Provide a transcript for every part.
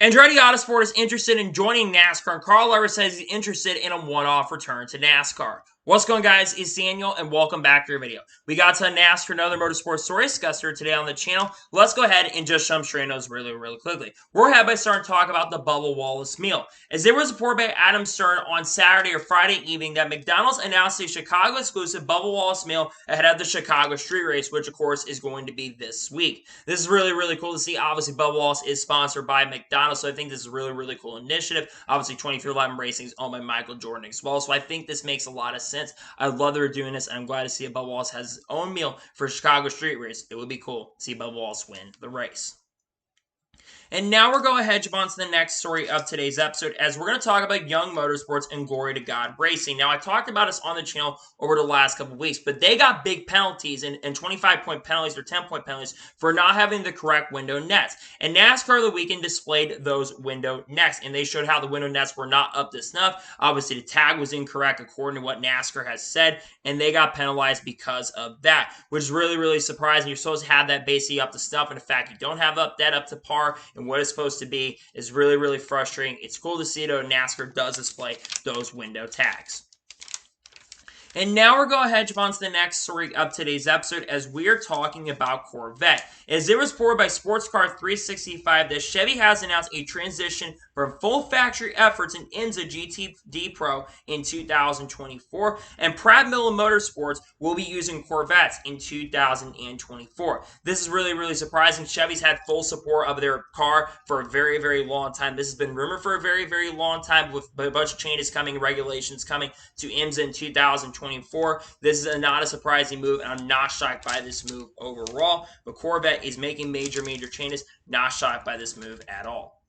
Andretti Autosport is interested in joining NASCAR, and Carl Lewis says he's interested in a one-off return to NASCAR. What's going on, guys? It's Daniel, and welcome back to your video. We got to NASCAR and other motorsports stories Custer today on the channel. Let's go ahead and just jump straight into those really quickly. We're ahead by starting to talk about the Bubba Wallace meal. As there was a report by Adam Stern on Saturday or Friday evening that McDonald's announced a Chicago-exclusive Bubba Wallace meal ahead of the Chicago street race, which, of course, is going to be this week. This is really cool to see. Obviously, Bubba Wallace is sponsored by McDonald's, so I think this is a really cool initiative. Obviously, 2311 Racing is owned by Michael Jordan as well, so I think this makes a lot of sense. I love that they're doing this, and I'm glad to see Bubba Wallace has his own meal for Chicago street race. It would be cool to see Bubba Wallace win the race. And now we're going to jump on to the next story of today's episode, as we're going to talk about Young Motorsports and Glory to God Racing. Now, I talked about this on the channel over the last couple of weeks, but they got big penalties and 25-point penalties or 10-point penalties for not having the correct window nets. And NASCAR the weekend displayed those window nets, and they showed how the window nets were not up to snuff. Obviously, the tag was incorrect according to what NASCAR has said, and they got penalized because of that, which is really surprising. You're supposed to have that basically up to snuff, and the fact you don't have that up to par and what it's supposed to be is really frustrating. It's cool to see, though, NASCAR does display those window tags. And now we're going to jump on to the next story of today's episode, as we are talking about Corvette. As it was reported by Sports Car 365 that Chevy has announced a transition from full factory efforts in IMSA GTD Pro in 2024, and Pratt Miller Motorsports will be using Corvettes in 2024. This is really surprising. Chevy's had full support of their car for a very long time. This has been rumored for a very long time, with a bunch of changes coming, regulations coming to IMSA in 2024. This is not a surprising move, and I'm not shocked by this move overall. But Corvette is making major changes. Not shocked by this move at all.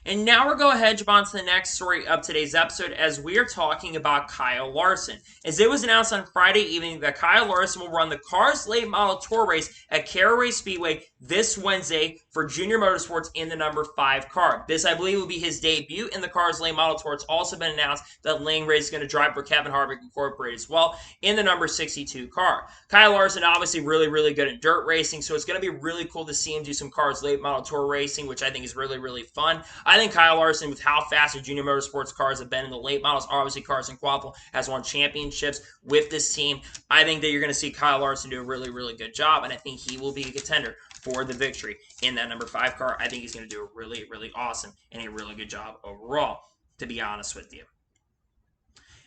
And now we're going to jump on to the next story of today's episode, as we are talking about Kyle Larson. As it was announced on Friday evening that Kyle Larson will run the Cars Late Model Tour Race at Caraway Speedway this Wednesday for Junior Motorsports in the number 5 car. This, I believe, will be his debut in the Cars Late Model Tour. It's also been announced that Lane Ray is going to drive for Kevin Harvick Incorporated as well in the number 62 car. Kyle Larson, obviously really good at dirt racing, so it's going to be really cool to see him do some Cars Late Model Tour racing, which I think is really fun. I think Kyle Larson, with how fast the Junior Motorsports cars have been in the late models, obviously Carson Quapple has won championships with this team. I think that you're going to see Kyle Larson do a really good job, and I think he will be a contender for the victory in that number 5 car. I think he's going to do a really awesome and a really good job overall, to be honest with you.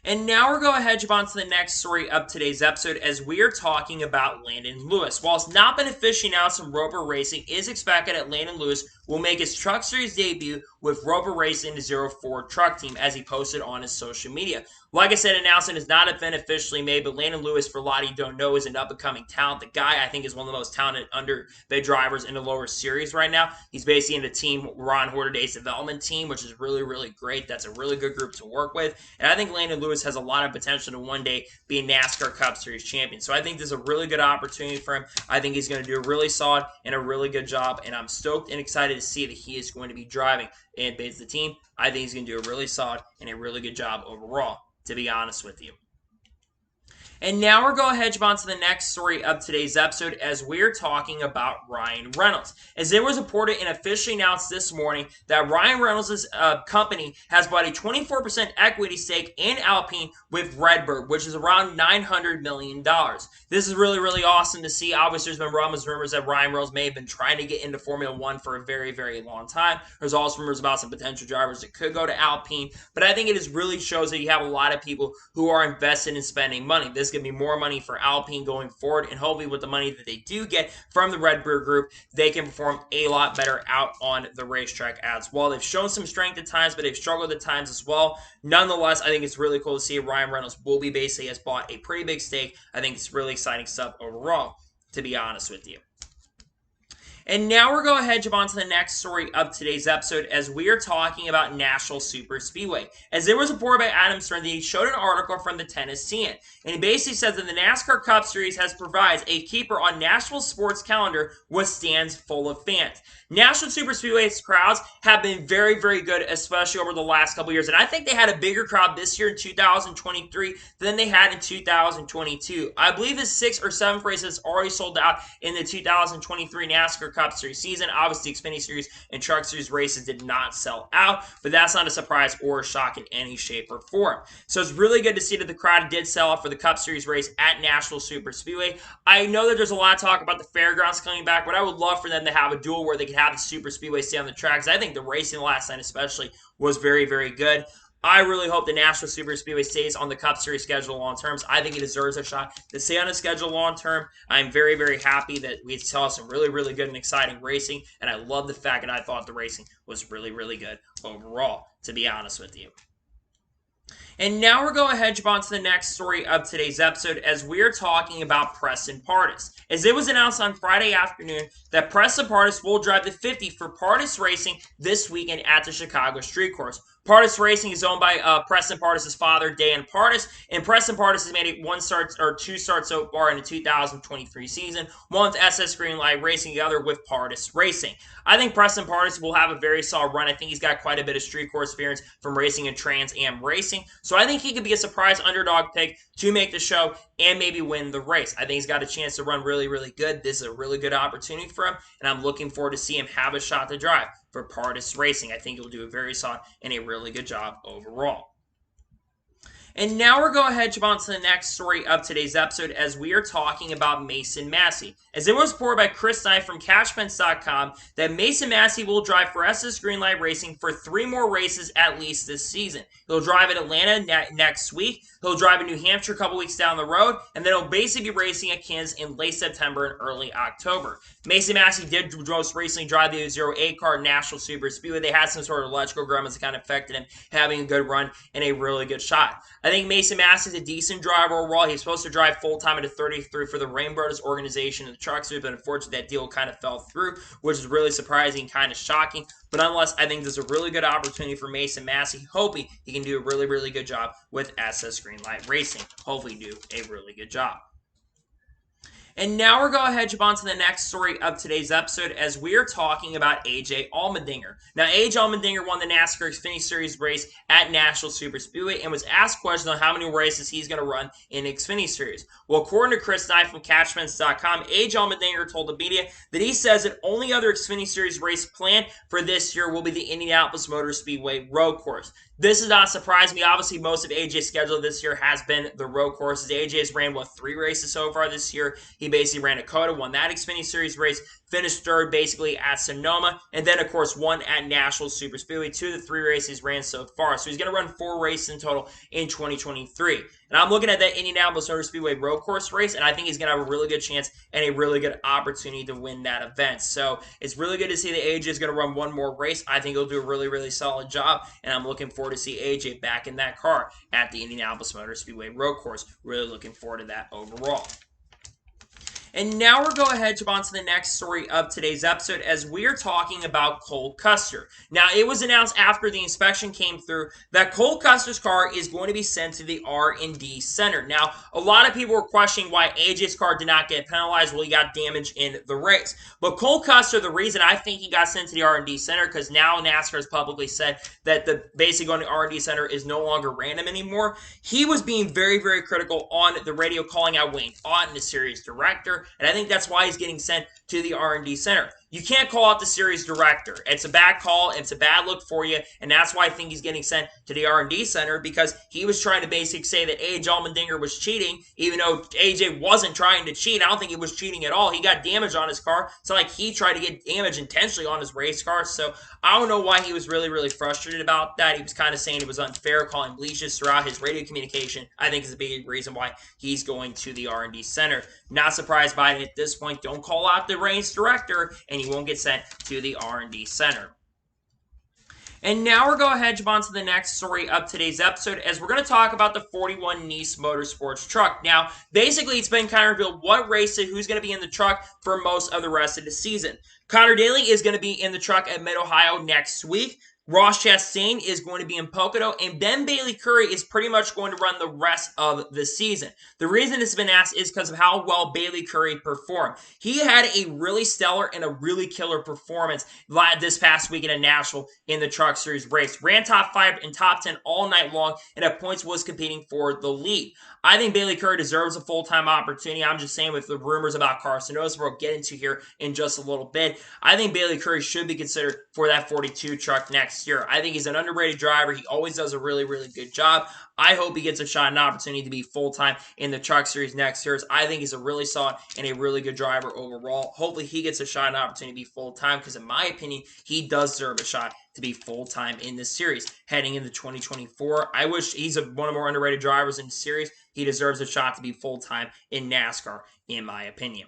And now we're going to jump on to the next story of today's episode, as we are talking about Landon Lewis. While it's not been officially announced, from Rover Racing is expected that Landon Lewis will make his Truck Series debut with Rover Racing, the 04 truck team, as he posted on his social media. Like I said, announcement has not been officially made, but Landon Lewis, for a lot of you don't know, is an up-and-coming talent. The guy, I think, is one of the most talented underbid drivers in the lower series right now. He's basically in the team Ron Hornaday's development team, which is really great. That's a really good group to work with. And I think Landon Lewis has a lot of potential to one day be a NASCAR Cup Series champion. So I think this is a really good opportunity for him. I think he's going to do a really solid and a really good job, and I'm stoked and excited to see that he is going to be driving and base the team. I think he's going to do a really solid and a really good job overall, to be honest with you. And now we're going to jump on to the next story of today's episode, as we're talking about Ryan Reynolds. As it was reported and officially announced this morning that Ryan Reynolds' company has bought a 24% equity stake in Alpine with Redbird, which is around $900 million. This is really awesome to see. Obviously, there's been rumors that Ryan Reynolds may have been trying to get into Formula 1 for a very long time. There's also rumors about some potential drivers that could go to Alpine, but I think it really shows that you have a lot of people who are invested in spending money. This going to be more money for Alpine going forward, and hopefully with the money that they do get from the Redbird Group, they can perform a lot better out on the racetrack as well. They've shown some strength at times, but they've struggled at times as well. Nonetheless, I think it's really cool to see Ryan Reynolds has bought a pretty big stake. I think it's really exciting stuff overall, to be honest with you. And now we're going to jump on to the next story of today's episode, as we are talking about Nashville Super Speedway. As there was a report by Adam Stern that he showed an article from the Tennessean, and he basically says that the NASCAR Cup Series provides a keeper on Nashville's sports calendar with stands full of fans. Nashville Super Speedway's crowds have been very good, especially over the last couple years, and I think they had a bigger crowd this year in 2023 than they had in 2022. I believe the 6th or 7th race has already sold out in the 2023 NASCAR Cup Series season. Obviously, Xfinity Series and Truck Series races did not sell out, but that's not a surprise or a shock in any shape or form. So it's really good to see that the crowd did sell out for the Cup Series race at National Super Speedway. I know that there's a lot of talk about the fairgrounds coming back, but I would love for them to have a duel where they could have the Super Speedway stay on the tracks. I think the racing last night especially was very, very good. I really hope the National Super Speedway stays on the Cup Series schedule long term. I think it deserves a shot to stay on the schedule long term. I'm very, very happy that we saw some really, really good and exciting racing, and I love the fact that I thought the racing was really, really good overall, to be honest with you. And now we're going ahead and jump on to the next story of today's episode as we're talking about Preston Pardus. As it was announced on Friday afternoon that Preston Pardus will drive the 50 for Pardus Racing this weekend at the Chicago Street Course. Pardus Racing is owned by Preston Pardus' father, Dan Pardus, and Preston Pardus has made it two starts so far in the 2023 season, one with SS Greenlight Racing, the other with Pardus Racing. I think Preston Pardus will have a very solid run. I think he's got quite a bit of street course experience from racing in Trans Am Racing, so I think he could be a surprise underdog pick to make the show and maybe win the race. I think he's got a chance to run really, really good. This is a really good opportunity for him, and I'm looking forward to see him have a shot to drive for Pardus Racing. I think he'll do a very solid and a really good job overall. And now we're going ahead and jump on to the next story of today's episode as we are talking about Mason Massey. As it was reported by Chris Knight from CashFence.com that Mason Massey will drive for SS Greenlight Racing for 3 more races at least this season. He'll drive at Atlanta next week. He'll drive in New Hampshire a couple weeks down the road, and then he'll basically be racing at Kansas in late September and early October. Mason Massey did most recently drive the 08 car National Super Speedway. They had some sort of electrical gremlins that kind of affected him having a good run and a really good shot. I think Mason Massey is a decent driver overall. He's supposed to drive full-time at a 33 for the Rainbirds organization in the truck suit, but unfortunately that deal kind of fell through, which is really surprising and kind of shocking. But nonetheless, I think there's a really good opportunity for Mason Massey. Hoping he can do a really, really good job with SS Greenlight Racing. Hopefully do a really good job. And now we're going ahead and jump on to the next story of today's episode as we are talking about AJ Allmendinger. Now, AJ Allmendinger won the NASCAR Xfinity Series race at National Super Speedway and was asked questions on how many races he's going to run in Xfinity Series. Well, according to Chris Knight from CashFence.com, AJ Allmendinger told the media that he says that only other Xfinity Series race planned for this year will be the Indianapolis Motor Speedway road course. This is not surprising me. Obviously, most of AJ's schedule this year has been the road courses. AJ has ran, 3 races so far this year. He basically ran Dakota, won that Xfinity Series race, finished third basically at Sonoma, and then, of course, won at National Super Speedway. 2 of the 3 races he's ran so far. So he's going to run 4 races in total in 2023. And I'm looking at that Indianapolis Motor Speedway road course race, and I think he's going to have a really good chance and a really good opportunity to win that event. So it's really good to see that AJ is going to run 1 more race. I think he'll do a really, really solid job, and I'm looking forward to see AJ back in that car at the Indianapolis Motor Speedway road course. Really looking forward to that overall. And now we're going ahead and jump on to the next story of today's episode as we're talking about Cole Custer. Now, it was announced after the inspection came through that Cole Custer's car is going to be sent to the R&D Center. Now, a lot of people were questioning why AJ's car did not get penalized. Well, he got damaged in the race. But Cole Custer, the reason I think he got sent to the R&D Center, because now NASCAR has publicly said that the basically going to the R&D Center is no longer random anymore. He was being very, very critical on the radio, calling out Wayne Otten, the series director. And I think that's why he's getting sent to the R&D Center. You can't call out the series director. It's a bad call. It's a bad look for you. And that's why I think he's getting sent to the R&D Center, because he was trying to basically say that AJ Allmendinger was cheating, even though AJ wasn't trying to cheat. I don't think he was cheating at all. He got damage on his car. It's not like he tried to get damage intentionally on his race car. So I don't know why he was really, really frustrated about that. He was kind of saying it was unfair, calling bleaches throughout his radio communication. I think is a big reason why he's going to the R&D Center. Not surprised by it at this point. Don't call out the race director, and he won't get sent to the R&D Center. And now we're going ahead and jump on to the next story of today's episode as we're going to talk about the 41 Nice Motorsports truck. Now, basically, it's been kind of revealed what race and who's going to be in the truck for most of the rest of the season. Connor Daly is going to be in the truck at Mid-Ohio next week. Ross Chastain is going to be in Pocono, and then Bailey Currey is pretty much going to run the rest of the season. The reason it's been asked is because of how well Bailey Currey performed. He had a really stellar and a really killer performance this past weekend in Nashville in the Truck Series race. Ran top 5 and top 10 all night long, and at points was competing for the lead. I think Bailey Currey deserves a full-time opportunity. I'm just saying with the rumors about Carson Osbar, we'll get into here in just a little bit. I think Bailey Currey should be considered for that 42 truck next year. I think he's an underrated driver. He always does a really, really good job. I hope he gets a shot and opportunity to be full-time in the Truck Series next year. I think he's a really solid and a really good driver overall. Hopefully he gets a shot and opportunity to be full-time because in my opinion, he does deserve a shot to be full-time in this series heading into 2024. I wish he's one of the more underrated drivers in the series. He deserves a shot to be full-time in NASCAR, in my opinion.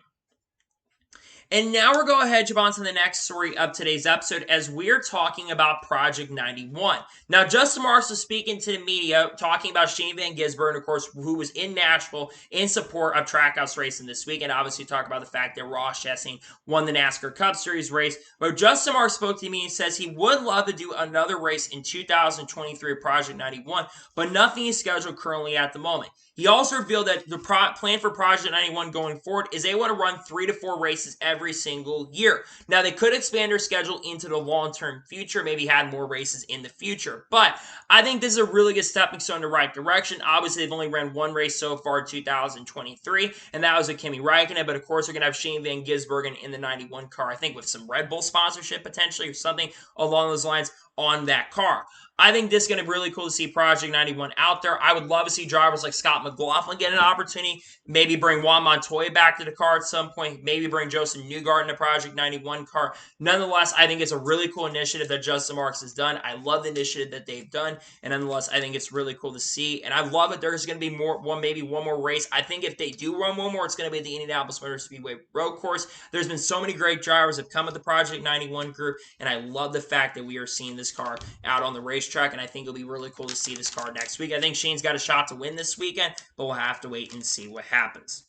And now we're going to jump on to the next story of today's episode as we're talking about Project 91. Now, Justin Marks was speaking to the media, talking about Shane Van Gisbergen, of course, who was in Nashville in support of Trackhouse Racing this week, and obviously talked about the fact that Ross Chastain won the NASCAR Cup Series race. But Justin Marks spoke to me and says he would love to do another race in 2023 at Project 91, but nothing is scheduled currently at the moment. He also revealed that the plan for Project 91 going forward is they want to run 3 to 4 races every single year. Now, they could expand their schedule into the long-term future, maybe had more races in the future. But I think this is a really good stepping stone in the right direction. Obviously, they've only ran one race so far in 2023, and that was with Kimi Räikkönen. But, of course, they're going to have Shane Van Gisbergen in the 91 car, I think with some Red Bull sponsorship potentially or something along those lines on that car. I think this is going to be really cool to see Project 91 out there. I would love to see drivers like Scott McLaughlin get an opportunity. Maybe bring Juan Montoya back to the car at some point. Maybe bring Joseph Newgarden in the Project 91 car. Nonetheless, I think it's a really cool initiative that Justin Marks has done. I love the initiative that they've done. And nonetheless, I think it's really cool to see. And I love it. There's going to be maybe one more race. I think if they do run one more, it's going to be the Indianapolis Motor Speedway road course. There's been so many great drivers that have come with the Project 91 group. And I love the fact that we are seeing this car out on the racetrack, and I think it'll be really cool to see this car next week. I think Shane's got a shot to win this weekend, but we'll have to wait and see what happens.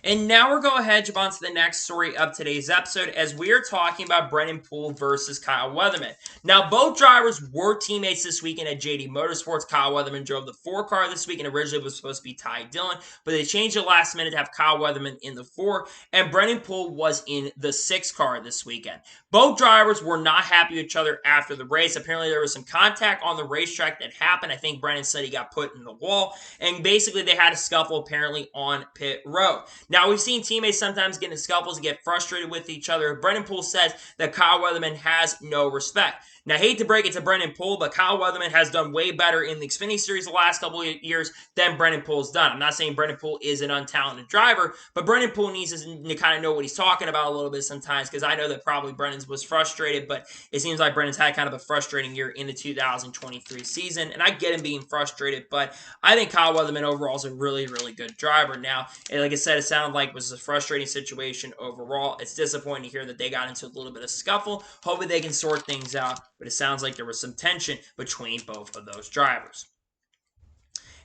And now we're going to jump on to the next story of today's episode as we are talking about Brennan Poole versus Kyle Weatherman. Now, both drivers were teammates this weekend at JD Motorsports. Kyle Weatherman drove the 4 car this week, and originally it was supposed to be Ty Dillon, but they changed it last minute to have Kyle Weatherman in the 4, and Brennan Poole was in the 6 car this weekend. Both drivers were not happy with each other after the race. Apparently, there was some contact on the racetrack that happened. I think Brennan said he got put in the wall, and basically they had a scuffle apparently on pit road. Now, we've seen teammates sometimes get in scuffles and get frustrated with each other. Brennan Poole says that Kyle Weatherman has no respect. Now, I hate to break it to Brennan Poole, but Kyle Weatherman has done way better in the Xfinity Series the last couple of years than Brennan Poole's done. I'm not saying Brennan Poole is an untalented driver, but Brennan Poole needs to kind of know what he's talking about a little bit sometimes, because I know that probably Brennan's was frustrated, but it seems like Brennan's had kind of a frustrating year in the 2023 season, and I get him being frustrated, but I think Kyle Weatherman overall is a really, really good driver. Now, like I said, it sounded like it was a frustrating situation overall. It's disappointing to hear that they got into a little bit of scuffle. Hopefully they can sort things out, but it sounds like there was some tension between both of those drivers.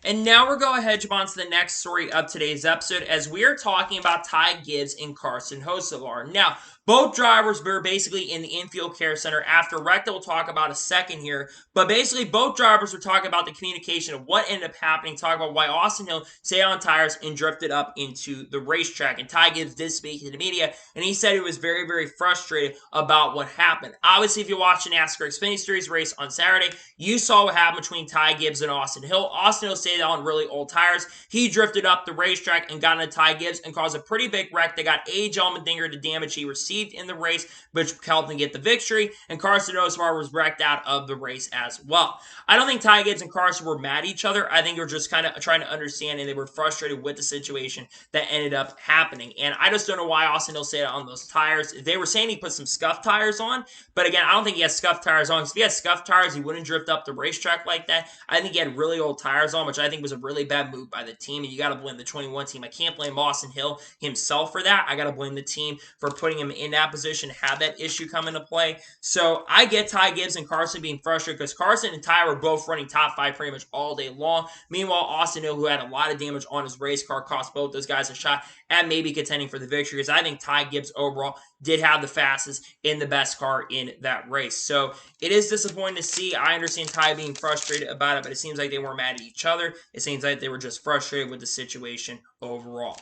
And now we're going to jump on to the next story of today's episode as we are talking about Ty Gibbs and Carson Osbar. Now, both drivers were basically in the infield care center after wreck that we'll talk about a second here. But basically, both drivers were talking about the communication of what ended up happening, talking about why Austin Hill stayed on tires and drifted up into the racetrack. And Ty Gibbs did speak to the media, and he said he was very, very frustrated about what happened. Obviously, if you watch the NASCAR Xfinity Series race on Saturday, you saw what happened between Ty Gibbs and Austin Hill. Austin Hill stayed on really old tires. He drifted up the racetrack and got into Ty Gibbs and caused a pretty big wreck that got Allmendinger the damage he received in the race, which helped him get the victory, and Carson Osbar was wrecked out of the race as well. I don't think Ty Gibbs and Carson were mad at each other. I think they were just kind of trying to understand, and they were frustrated with the situation that ended up happening. And I just don't know why Austin Hill stayed on those tires. They were saying he put some scuffed tires on, but again, I don't think he has scuffed tires on, because if he had scuffed tires, he wouldn't drift up the racetrack like that. I think he had really old tires on, which which I think was a really bad move by the team, and you got to blame the 21 team. I can't blame Austin Hill himself for that. I got to blame the team for putting him in that position, have that issue come into play. So I get Ty Gibbs and Carson being frustrated because Carson and Ty were both running top 5 pretty much all day long. Meanwhile, Austin Hill, who had a lot of damage on his race car, cost both those guys a shot at maybe contending for the victory, because I think Ty Gibbs overall did have the fastest and the best car in that race. So it is disappointing to see. I understand Ty being frustrated about it, but it seems like they weren't mad at each other. It seems like they were just frustrated with the situation overall.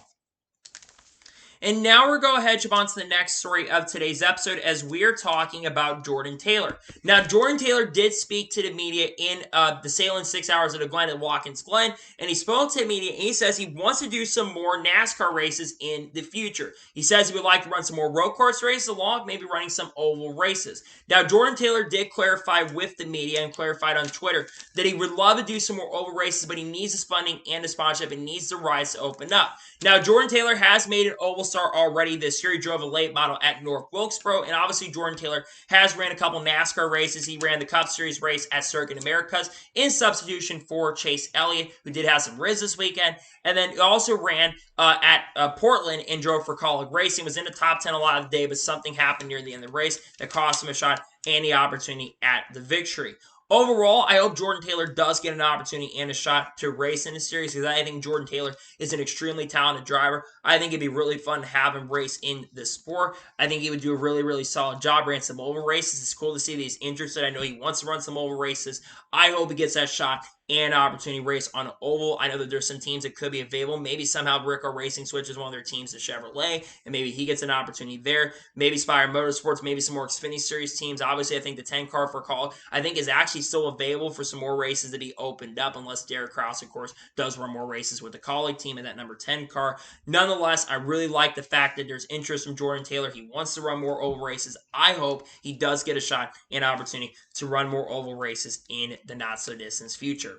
And now we're going to head on to the next story of today's episode as we're talking about Jordan Taylor. Now, Jordan Taylor did speak to the media in the Salem 6 Hours of the Glen at Watkins Glen, and he spoke to the media, and he says he wants to do some more NASCAR races in the future. He says he would like to run some more road course races along, maybe running some oval races. Now, Jordan Taylor did clarify with the media and clarified on Twitter that he would love to do some more oval races, but he needs his funding and his sponsorship and needs the rides to open up. Now, Jordan Taylor has made an oval start already this year. He drove a late model at North Wilkesboro, and obviously Jordan Taylor has ran a couple NASCAR races. He ran the Cup Series race at Circuit Americas in substitution for Chase Elliott, who did have some riz this weekend, and then he also ran at Portland and drove for Colleague Racing. Was in the top 10 a lot of the day, but something happened near the end of the race that cost him a shot and the opportunity at the victory. Overall, I hope Jordan Taylor does get an opportunity and a shot to race in the series because I think Jordan Taylor is an extremely talented driver. I think it'd be really fun to have him race in the sport. I think he would do a really, really solid job running some oval races. It's cool to see that he's interested. I know he wants to run some oval races. I hope he gets that shot and opportunity race on an oval. I know that there's some teams that could be available. Maybe somehow Rico Racing switches one of their teams to Chevrolet, and maybe he gets an opportunity there. Maybe Spire Motorsports, maybe some more Xfinity Series teams. Obviously, I think the 10 car for call, I think is actually still available for some more races to be opened up, unless Derek Krause, of course, does run more races with the colleague team in that number 10 car. Nonetheless, I really like the fact that there's interest from Jordan Taylor. He wants to run more oval races. I hope he does get a shot and opportunity to run more oval races in the not-so-distant future.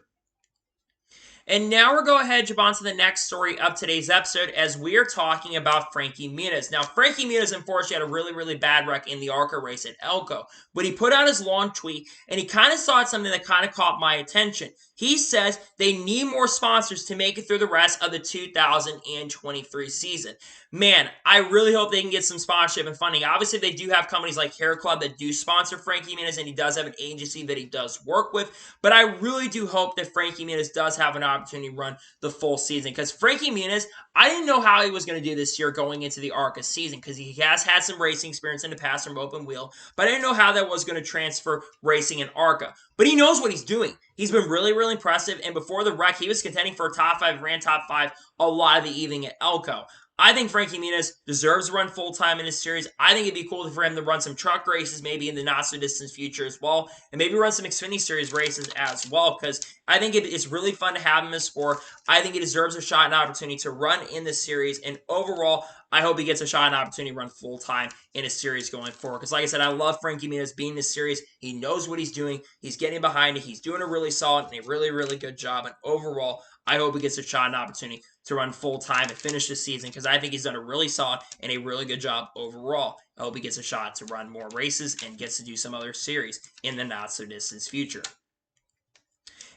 And now we're going ahead and jump on to the next story of today's episode as we are talking about Frankie Jimenez. Now, Frankie Jimenez, unfortunately, had a really, really bad wreck in the ARCA race at Elko. But he put out his long tweet, and he kind of saw something that kind of caught my attention. He says they need more sponsors to make it through the rest of the 2023 season. Man, I really hope they can get some sponsorship and funding. Obviously, they do have companies like Hair Club that do sponsor Frankie Jimenez, and he does have an agency that he does work with. But I really do hope that Frankie Jimenez does have an opportunity to run the full season. Because Frankie Jimenez, I didn't know how he was going to do this year going into the ARCA season because he has had some racing experience in the past from open wheel. But I didn't know how that was going to transfer racing in ARCA. But he knows what he's doing. He's been really, really impressive. And before the wreck, he was contending for a top 5, ran top 5 a lot of the evening at Elko. I think Frankie Jimenez deserves to run full-time in this series. I think it'd be cool for him to run some truck races maybe in the not-so-distant future as well, and maybe run some Xfinity Series races as well, because I think it's really fun to have him in the sport. I think he deserves a shot and opportunity to run in this series, and overall, I hope he gets a shot and opportunity to run full-time in a series going forward. Because like I said, I love Frankie Jimenez being in this series. He knows what he's doing. He's getting behind it. He's doing a really solid and a really, really good job. And overall, I hope he gets a shot and opportunity to run full-time and finish the season because I think he's done a really solid and a really good job overall. I hope he gets a shot to run more races and gets to do some other series in the not-so-distant future.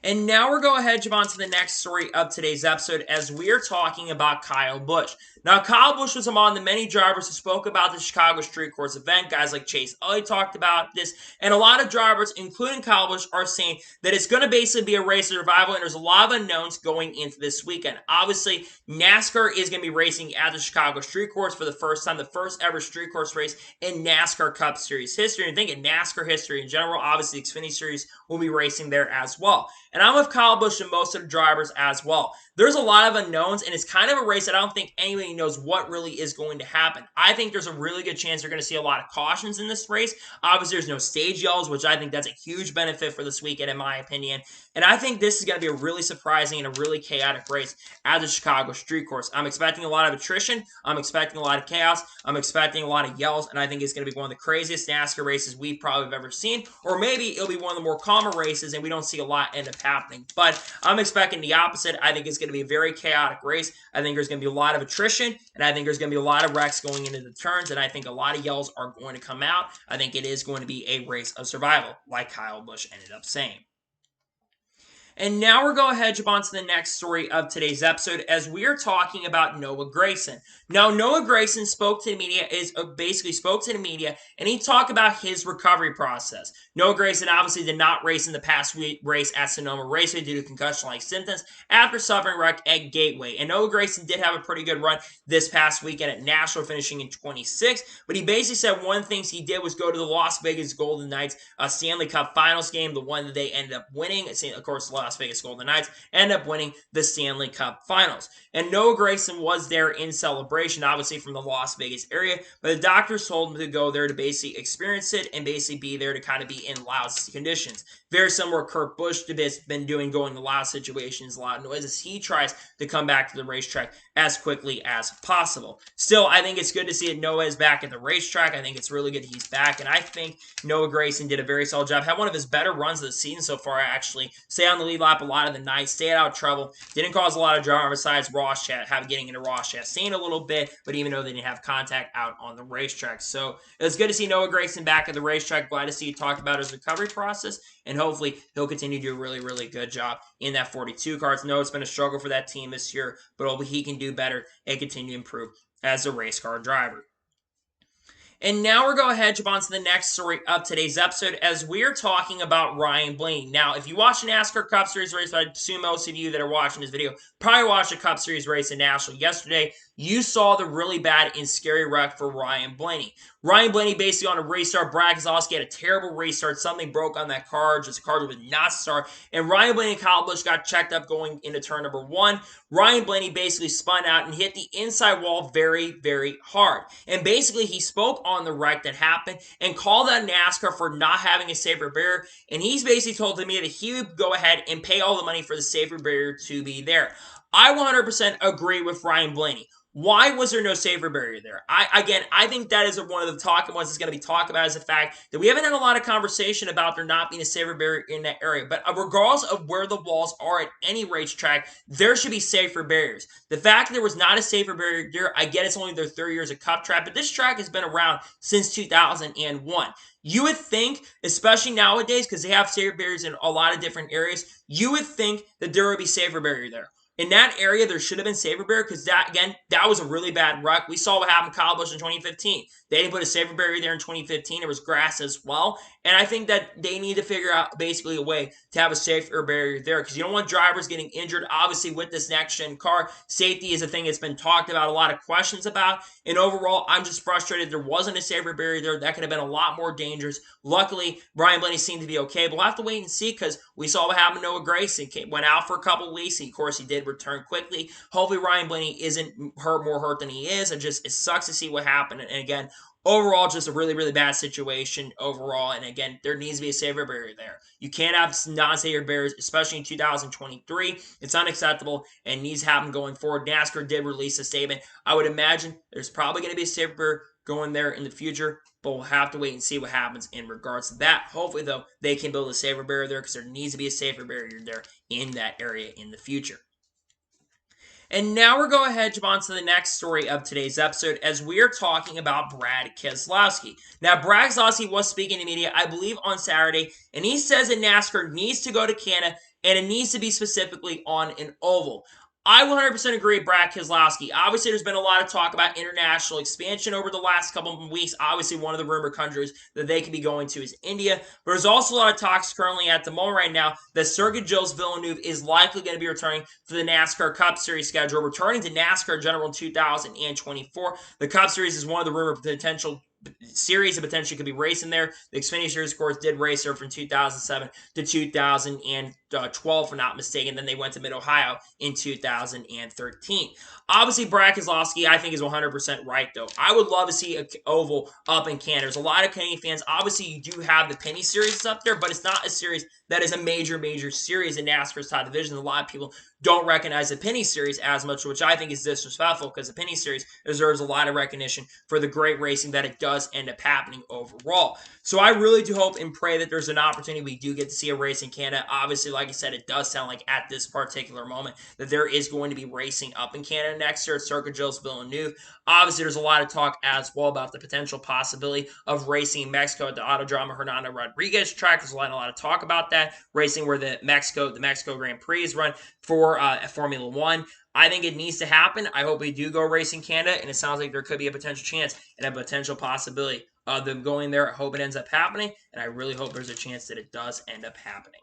And now we're going ahead and jump on to the next story of today's episode as we are talking about Kyle Busch. Now, Kyle Busch was among the many drivers who spoke about the Chicago Street Course event. Guys like Chase Elliott talked about this. And a lot of drivers, including Kyle Busch, are saying that it's going to basically be a race of survival. And there's a lot of unknowns going into this weekend. Obviously, NASCAR is going to be racing at the Chicago Street Course for the first time. The first ever street course race in NASCAR Cup Series history. And think in NASCAR history in general, obviously, the Xfinity Series will be racing there as well. And I'm with Kyle Busch and most of the drivers as well. There's a lot of unknowns, and it's kind of a race that I don't think anybody knows what really is going to happen. I think there's a really good chance you're going to see a lot of cautions in this race. Obviously, there's no stage yells, which I think that's a huge benefit for this weekend, in my opinion. And I think this is going to be a really surprising and a really chaotic race at the Chicago Street Course. I'm expecting a lot of attrition. I'm expecting a lot of chaos. I'm expecting a lot of yells, and I think it's going to be one of the craziest NASCAR races we probably have ever seen. Or maybe it'll be one of the more calmer races, and we don't see a lot end up happening. But I'm expecting the opposite. I think it's going to be a very chaotic race. I think there's going to be a lot of attrition, and I think there's going to be a lot of wrecks going into the turns, and I think a lot of yells are going to come out. I think it is going to be a race of survival, like Kyle Busch ended up saying. And now we're going to jump on to the next story of today's episode as we are talking about Noah Grayson. Now, Noah Grayson spoke to the media, basically spoke to the media, and he talked about his recovery process. Noah Grayson obviously did not race in the past week race at Sonoma Raceway due to concussion-like symptoms after suffering wreck at Gateway. And Noah Grayson did have a pretty good run this past weekend at Nashville, finishing in 26th. But he basically said one of the things he did was go to the Las Vegas Golden Knights Stanley Cup Finals game, the one that they ended up winning. Of course, the Las Vegas Golden Knights ended up winning the Stanley Cup Finals. And Noah Grayson was there in celebration, obviously from the Las Vegas area, but the doctors told him to go there to basically experience it and basically be there to kind of be in loud conditions. Very similar to Kurt Busch has been doing, going to loud situations, loud noises. He tries to come back to the racetrack as quickly as possible. Still, I think it's good to see that Noah is back at the racetrack. I think it's really good he's back, and I think Noah Grayson did a very solid job. Had one of his better runs of the season so far, actually. Stay on the lead lap a lot of the night, stayed out of trouble, didn't cause a lot of drama besides Ross getting into Ross Chastain a little bit, but even though they didn't have contact out on the racetrack. So it was good to see Noah Grayson back at the racetrack. Glad to see you talk about his recovery process, and hopefully he'll continue to do a really, really good job in that 42 car. I know it's been a struggle for that team this year, but hopefully he can do better and continue to improve as a race car driver. And now we're going to jump on to the next story of today's episode as we're talking about Ryan Blaney. Now, if you watch the NASCAR Cup Series race, I assume most of you that are watching this video probably watched the Cup Series race in Nashville yesterday, you saw the really bad and scary wreck for Ryan Blaney. Ryan Blaney basically on a restart. Brad Keselowski had a terrible restart. Something broke on that car. Just the car would not start. And Ryan Blaney and Kyle Busch got checked up going into turn number 1. Ryan Blaney basically spun out and hit the inside wall very, very hard. And basically he spoke on the wreck that happened and called out NASCAR for not having a safer barrier. And he's basically told me that he would go ahead and pay all the money for the safer barrier to be there. I 100% agree with Ryan Blaney. Why was there no safer barrier there? I think that is one of the talking ones that's going to be talked about is the fact that we haven't had a lot of conversation about there not being a safer barrier in that area. But regardless of where the walls are at any racetrack, there should be safer barriers. The fact that there was not a safer barrier there, I get it's only their 30 years of Cup track, but this track has been around since 2001. You would think, especially nowadays, because they have safer barriers in a lot of different areas, you would think that there would be safer barrier there. In that area, there should have been safer barrier because that was a really bad wreck. We saw what happened to Kyle Busch in 2015. They didn't put a safer barrier there in 2015. It was grass as well. And I think that they need to figure out basically a way to have a safer barrier there because you don't want drivers getting injured. Obviously, with this next-gen car, safety is a thing that's been talked about, a lot of questions about. And overall, I'm just frustrated there wasn't a safer barrier there. That could have been a lot more dangerous. Luckily, Ryan Blaney seemed to be okay. But we'll have to wait and see because we saw what happened to Noah Grayson. Went out for a couple of weeks. Of course, he did return quickly. Hopefully, Ryan Blaney isn't more hurt than he is. It sucks to see what happened. And again, overall, just a really, really bad situation overall. And again, there needs to be a safer barrier there. You can't have non-safer barriers, especially in 2023. It's unacceptable and needs to happen going forward. NASCAR did release a statement. I would imagine there's probably going to be a safer barrier going there in the future, but we'll have to wait and see what happens in regards to that. Hopefully, though, they can build a safer barrier there because there needs to be a safer barrier there in that area in the future. And now we're going to jump on to the next story of today's episode as we are talking about Brad Keselowski. Now, Brad Keselowski was speaking to media, I believe, on Saturday, and he says that NASCAR needs to go to Canada, and it needs to be specifically on an oval. I 100% agree with Brad Keselowski. Obviously, there's been a lot of talk about international expansion over the last couple of weeks. Obviously, one of the rumored countries that they could be going to is India. But there's also a lot of talks currently at the moment right now that Sergio Gilles Villeneuve is likely going to be returning for the NASCAR Cup Series schedule, returning to NASCAR General in 2024. The Cup Series is one of the rumored potential series that potentially could be racing there. The Xfinity Series, of course, did race there from 2007 to 2012, if I'm not mistaken. Then they went to Mid-Ohio in 2013. Obviously, Brad Keselowski, I think, is 100% right, though. I would love to see an oval up in Canada. There's a lot of Canadian fans. Obviously, you do have the Penny Series up there, but it's not a series that is a major series in NASCAR's top division. A lot of people don't recognize the Penny Series as much, which I think is disrespectful because the Penny Series deserves a lot of recognition for the great racing that it does end up happening overall. So I really do hope and pray that there's an opportunity we do get to see a race in Canada. Obviously, like I said, it does sound like at this particular moment that there is going to be racing up in Canada next year at Circuit Gilles Villeneuve. Obviously, there's a lot of talk as well about the potential possibility of racing in Mexico at the Autodromo Hernando Rodriguez track. There's a lot of talk about that. Racing where the Mexico Grand Prix is run for Formula One. I think it needs to happen. I hope we do go race in Canada, and it sounds like there could be a potential chance and a potential possibility of them going there. I hope it ends up happening, and I really hope there's a chance that it does end up happening.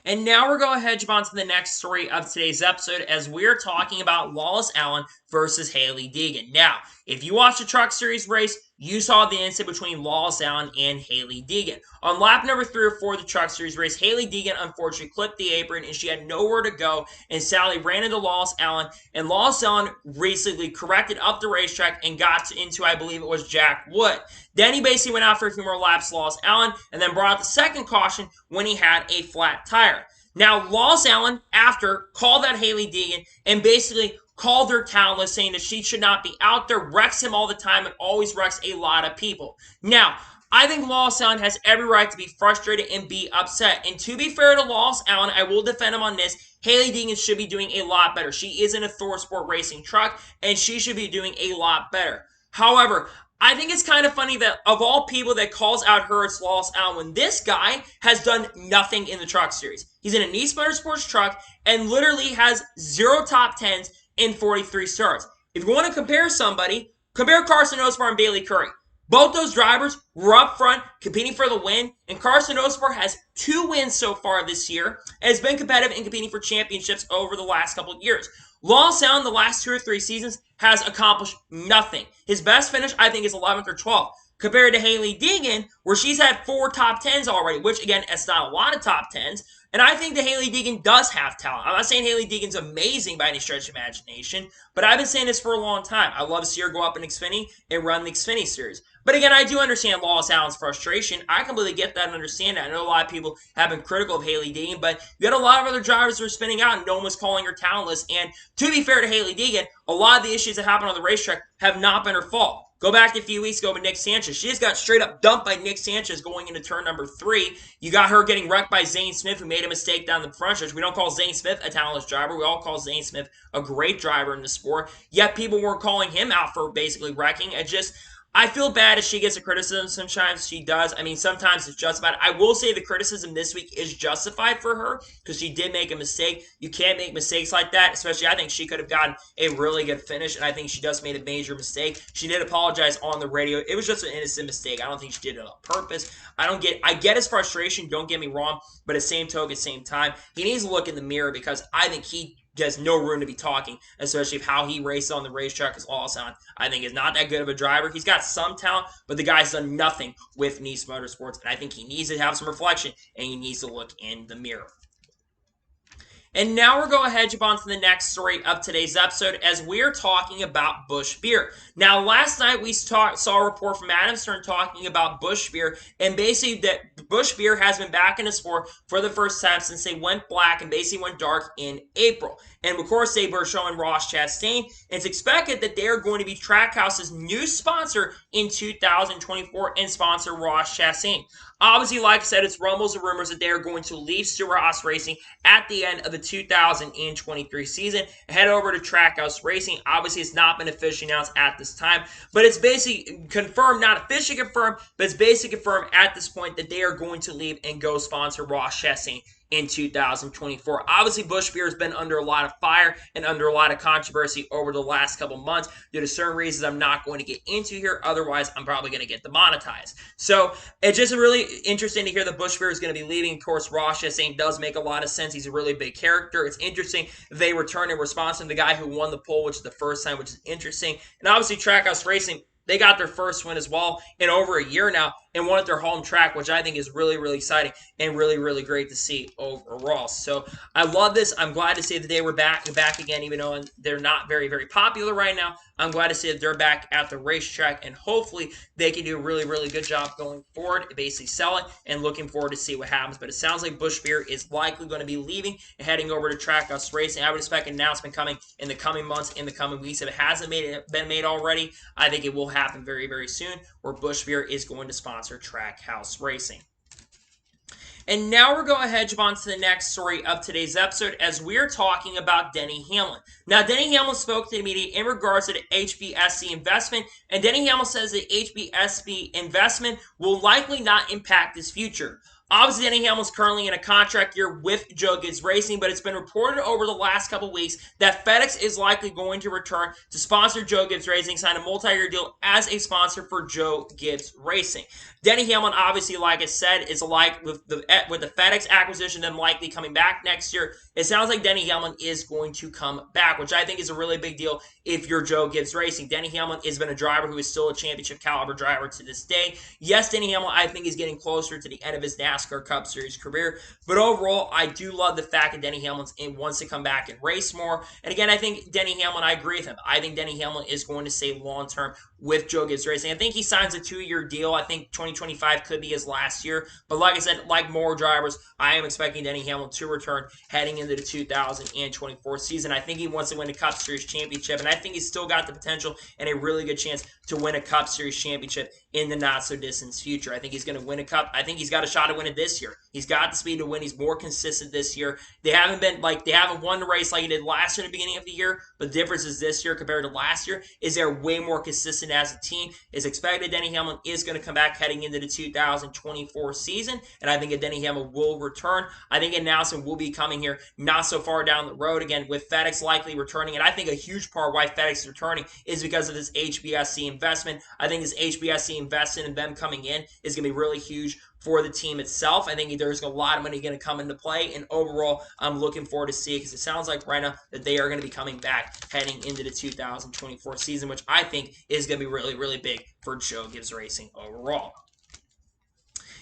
And now we're going to head on to the next story of today's episode as we're talking about Wallace Allen versus Hailie Deegan. Now, if you watched the Truck Series race, you saw the incident between Wallace Allen and Hailie Deegan. On lap number 3 or 4 of the Truck Series race, Hailie Deegan unfortunately clipped the apron and she had nowhere to go, and Sally ran into Wallace Allen, and Wallace Allen basically corrected up the racetrack and got into, I believe it was Jack Wood. Then he basically went out for a few more laps, Wallace Allen, and then brought out the second caution when he had a flat tire. Now, Wallace Allen, after, called out Hailie Deegan and basically called her talentless, saying that she should not be out there, wrecks him all the time, and always wrecks a lot of people. Now, I think Wallace Allen has every right to be frustrated and be upset. And to be fair to Wallace Allen, I will defend him on this. Hailie Deegan should be doing a lot better. She is in a ThorSport racing truck, and she should be doing a lot better. However, I think it's kind of funny that of all people that calls out her, it's Wallace Allen, when this guy has done nothing in the Truck Series. He's in a Nice Motorsports truck and literally has 0 top 10s in 43 starts. If you want to compare somebody, compare Carson Osbar and Bailey Curry. Both those drivers were up front competing for the win, and Carson Osbar has 2 wins so far this year and has been competitive and competing for championships over the last couple of years. Wallace Allen, the last 2 or 3 seasons, has accomplished nothing. His best finish, I think, is 11th or 12th. Compared to Hailie Deegan, where she's had 4 top 10s already, which, again, it's not a lot of top 10s. And I think that Hailie Deegan does have talent. I'm not saying Hailie Deegan's amazing by any stretch of imagination, but I've been saying this for a long time. I love to see her go up in Xfinity and run the Xfinity Series. But again, I do understand Wallace Allen's frustration. I completely get that and understand that. I know a lot of people have been critical of Hailie Deegan, but you had a lot of other drivers who were spinning out and no one was calling her talentless. And to be fair to Hailie Deegan, a lot of the issues that happen on the racetrack have not been her fault. Go back to a few weeks ago with Nick Sanchez. She just got straight up dumped by Nick Sanchez going into turn number 3. You got her getting wrecked by Zane Smith, who made a mistake down the front stretch. We don't call Zane Smith a talentless driver. We all call Zane Smith a great driver in the sport. Yet people weren't calling him out for basically wrecking. I feel bad if she gets a criticism sometimes. She does. I mean, sometimes it's justified. I will say the criticism this week is justified for her because she did make a mistake. You can't make mistakes like that, especially I think she could have gotten a really good finish, and I think she just made a major mistake. She did apologize on the radio. It was just an innocent mistake. I don't think she did it on purpose. I get his frustration, don't get me wrong, but at the same token, at the same time, he needs to look in the mirror because I think he has no room to be talking, especially of how he races on the racetrack as Wallace Allen, I think, is not that good of a driver. He's got some talent, but the guy's done nothing with Nice Motorsports, and I think he needs to have some reflection, and he needs to look in the mirror. And now we're going to head on to the next story of today's episode as we're talking about Busch Beer. Now, last night we saw a report from Adam Stern talking about Busch Beer, and basically that Busch Beer has been back in the sport for the first time since they went black and basically went dark in April. And of course, they were showing Ross Chastain. It's expected that they are going to be Trackhouse's new sponsor in 2024 and sponsor Ross Chastain. Obviously, like I said, it's rumbles and rumors that they are going to leave Stewart-Haas Racing at the end of the 2023 season and head over to Trackhouse Racing. Obviously, it's not been officially announced at this time, but it's basically confirmed, not officially confirmed, but it's basically confirmed at this point that they are going to leave and go sponsor Ross Chastain in 2024. Obviously, Busch Beer has been under a lot of fire and under a lot of controversy over the last couple months due to certain reasons I'm not going to get into here. Otherwise, I'm probably going to get demonetized. So it's just really interesting to hear that Busch Beer is going to be leaving. Of course, Ross Chastain does make a lot of sense. He's a really big character. It's interesting they return in response to the guy who won the pole, which is the first time, which is interesting. And obviously, Trackhouse Racing, they got their first win as well in over a year now and won at their home track, which I think is really, really exciting and really, really great to see overall. So I love this. I'm glad to see that they were back again, even though they're not very, very popular right now. I'm glad to see that they're back at the racetrack, and hopefully they can do a really, really good job going forward, basically sell it, and looking forward to see what happens. But it sounds like Busch Beer is likely going to be leaving and heading over to Trackhouse Racing. I would expect an announcement coming in the coming months, in the coming weeks. If it hasn't been made already, I think it will happen very, very soon, where Busch Beer is going to sponsor sponsor Trackhouse Racing. And now we're going to head on to the next story of today's episode as we're talking about Denny Hamlin. Now, Denny Hamlin spoke to the media in regards to the HBSC investment, and Denny Hamlin says the HBSC investment will likely not impact his future. Obviously, Denny Hamlin's currently in a contract year with Joe Gibbs Racing, but it's been reported over the last couple weeks that FedEx is likely going to return to sponsor Joe Gibbs Racing, sign a multi-year deal as a sponsor for Joe Gibbs Racing. Denny Hamlin, obviously, like I said, is alike with the FedEx acquisition, them likely coming back next year. It sounds like Denny Hamlin is going to come back, which I think is a really big deal if you're Joe Gibbs Racing. Denny Hamlin has been a driver who is still a championship caliber driver to this day. Yes, Denny Hamlin, I think, is getting closer to the end of his NASCAR Cup Series career, but overall, I do love the fact that Denny Hamlin wants to come back and race more. And again, I think Denny Hamlin, I agree with him. I think Denny Hamlin is going to stay long-term with Joe Gibbs Racing. I think he signs a 2-year deal. I think 2025 could be his last year. But like I said, like more drivers, I am expecting Denny Hamlin to return heading into the 2024 season. I think he wants to win a Cup Series championship, and I think he's still got the potential and a really good chance to win a Cup Series championship in the not-so-distant future. I think he's going to win a Cup. I think he's got a shot to win it this year. He's got the speed to win. He's more consistent this year. They haven't won the race like he did last year at the beginning of the year, but the difference is this year compared to last year is they're way more consistent as a team. It's expected Denny Hamlin is going to come back heading into the 2024 season, and I think that Denny Hamlin will return. I think an announcement will be coming here not so far down the road, again, with FedEx likely returning, and I think a huge part why FedEx is returning is because of this HBSC investment. I think this HBSC investment and them coming in is going to be really huge for the team itself. I think there's a lot of money going to come into play, and overall, I'm looking forward to see it because it sounds like right now that they are going to be coming back heading into the 2024 season, which I think is going to be really, really big for Joe Gibbs Racing overall.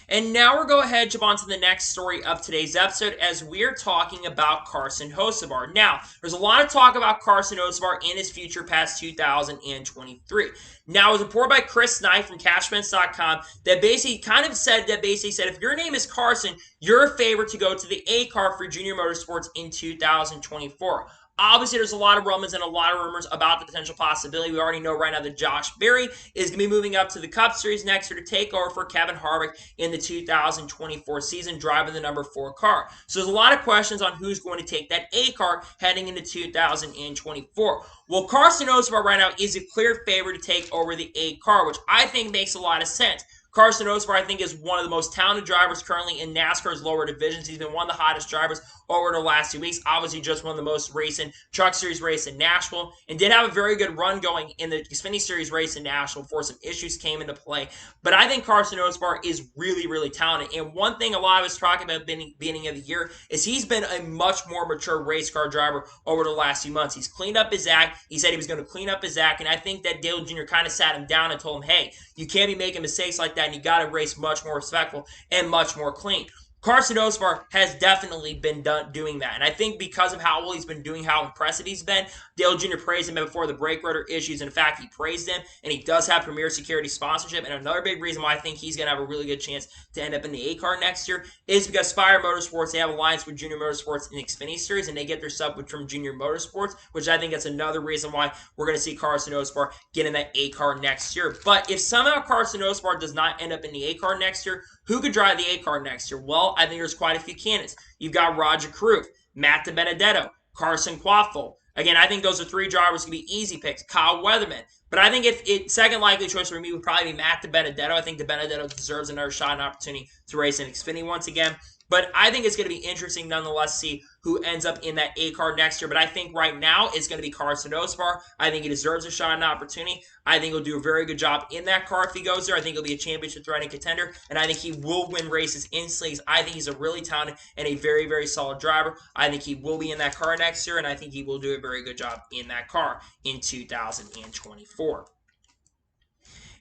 And now we're going to head on to the next story of today's episode as we're talking about Carson Osbar. Now, there's a lot of talk about Carson Osbar in his future past 2023. Now, it was reported by Chris Knight from Cashfence.com that basically said if your name is Carson, you're a favorite to go to the A car for Junior Motorsports in 2024. Obviously, there's a lot of rumors and a lot of rumors about the potential possibility. We already know right now that Josh Berry is going to be moving up to the Cup Series next year to take over for Kevin Harvick in the 2024 season, driving the number 4 car. So there's a lot of questions on who's going to take that A car heading into 2024. Well, Carson Osbar right now is a clear favorite to take over the A car, which I think makes a lot of sense. Carson Osbar, I think, is one of the most talented drivers currently in NASCAR's lower divisions. He's been one of the hottest drivers over the last 2 weeks. Obviously, just won the most recent Truck Series race in Nashville and did have a very good run going in the Xfinity Series race in Nashville before some issues came into play. But I think Carson Osbar is really, really talented. And one thing a lot of us talking about at the beginning of the year is he's been a much more mature race car driver over the last few months. He's cleaned up his act. He said he was going to clean up his act. And I think that Dale Jr. kind of sat him down and told him, hey, you can't be making mistakes like that, and you got to race much more respectful and much more clean. Carson Osbar has definitely been doing that. And I think because of how well he's been doing, how impressive he's been, Dale Jr. praised him before the brake rotor issues. In fact, he praised him, and he does have Premier Security sponsorship. And another big reason why I think he's going to have a really good chance to end up in the A car next year is because Spire Motorsports, they have alliance with Junior Motorsports in the Xfinity Series, and they get their sub from Junior Motorsports, which I think that's another reason why we're going to see Carson Osbar get in that A car next year. But if somehow Carson Osbar does not end up in the A car next year, who could drive the A car next year? Well, I think there's quite a few candidates. You've got Roger Krug, Matt DiBenedetto, Carson Quaffle. Again, I think those are 3 drivers who can be easy picks. Kyle Weatherman. But I think second likely choice for me would probably be Matt DiBenedetto. I think DiBenedetto deserves another shot and opportunity to race in Xfinity once again. But I think it's going to be interesting nonetheless to see who ends up in that A car next year. But I think right now it's going to be Carson Osbar. I think he deserves a shot and opportunity. I think he'll do a very good job in that car if he goes there. I think he'll be a championship threatening contender. And I think he will win races instantly. I think he's a really talented and a very, very solid driver. I think he will be in that car next year. And I think he will do a very good job in that car in 2024.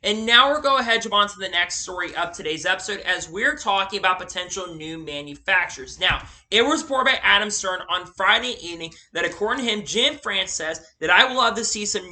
And now we're going to head on to the next story of today's episode as we're talking about potential new manufacturers. Now, it was reported by Adam Stern on Friday evening that according to him, Jim France says that I would love to see some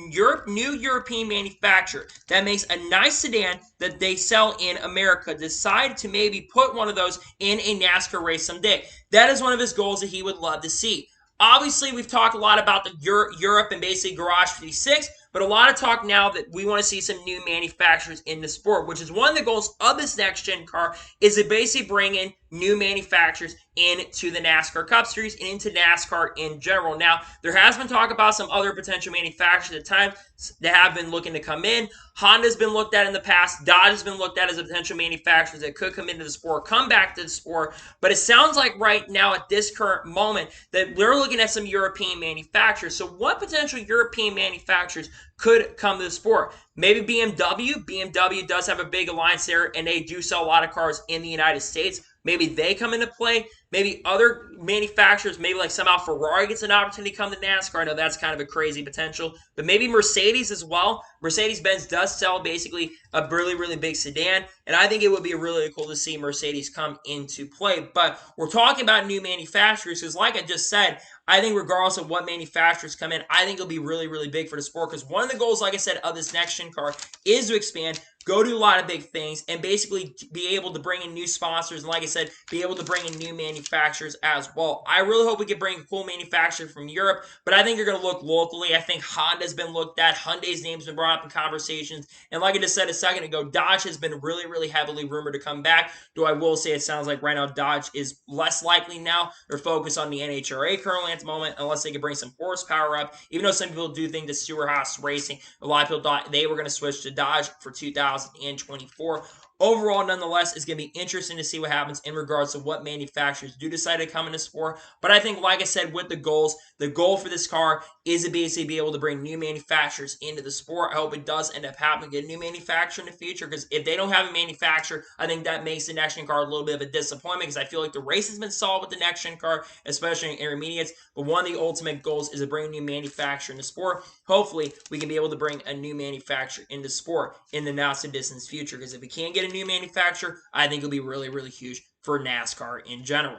new European manufacturer that makes a nice sedan that they sell in America decide to maybe put one of those in a NASCAR race someday. That is one of his goals that he would love to see. Obviously, we've talked a lot about the Europe and basically Garage 56, But a lot of talk now that we want to see some new manufacturers in the sport, which is one of the goals of this next-gen car, is to basically bring in new manufacturers into the NASCAR Cup Series and into NASCAR in general. Now, there has been talk about some other potential manufacturers at times that have been looking to come in. Honda's been looked at in the past. Dodge has been looked at as a potential manufacturer that could come into the sport, come back to the sport. But it sounds like right now at this current moment that we're looking at some European manufacturers. So what potential European manufacturers could come to the sport? Maybe BMW. BMW does have a big alliance there, and they do sell a lot of cars in the United States. Maybe they come into play. Maybe other manufacturers, maybe like somehow Ferrari gets an opportunity to come to NASCAR. I know that's kind of a crazy potential. But maybe Mercedes as well. Mercedes-Benz does sell basically a really, really big sedan. And I think it would be really cool to see Mercedes come into play. But we're talking about new manufacturers because like I just said, I think regardless of what manufacturers come in, I think it'll be really, really big for the sport because one of the goals, like I said, of this next-gen car is to expand, go do a lot of big things, and basically be able to bring in new sponsors and, like I said, be able to bring in new manufacturers as well. I really hope we can bring a cool manufacturer from Europe, but I think you're going to look locally. I think Honda's been looked at. Hyundai's name's been brought up in conversations. And like I just said a second ago, Dodge has been really, really heavily rumored to come back. Though I will say it sounds like right now Dodge is less likely now. They're focused on the NHRA currently at the moment, unless they can bring some horsepower up. Even though some people do think that Stewart-Haas Racing, a lot of people thought they were going to switch to Dodge for 2024. Overall, nonetheless, it's going to be interesting to see what happens in regards to what manufacturers do decide to come into sport. But I think, like I said, with the goals, the goal for this car is to basically be able to bring new manufacturers into the sport. I hope it does end up happening, get a new manufacturer in the future, because if they don't have a manufacturer, I think that makes the next-gen car a little bit of a disappointment, because I feel like the race has been solved with the next-gen car, especially in intermediates. But one of the ultimate goals is to bring a new manufacturer in the sport. Hopefully, we can be able to bring a new manufacturer into sport in the not-so-distant future, because if we can't get a new manufacturer, I think it'll be really, really huge for NASCAR in general.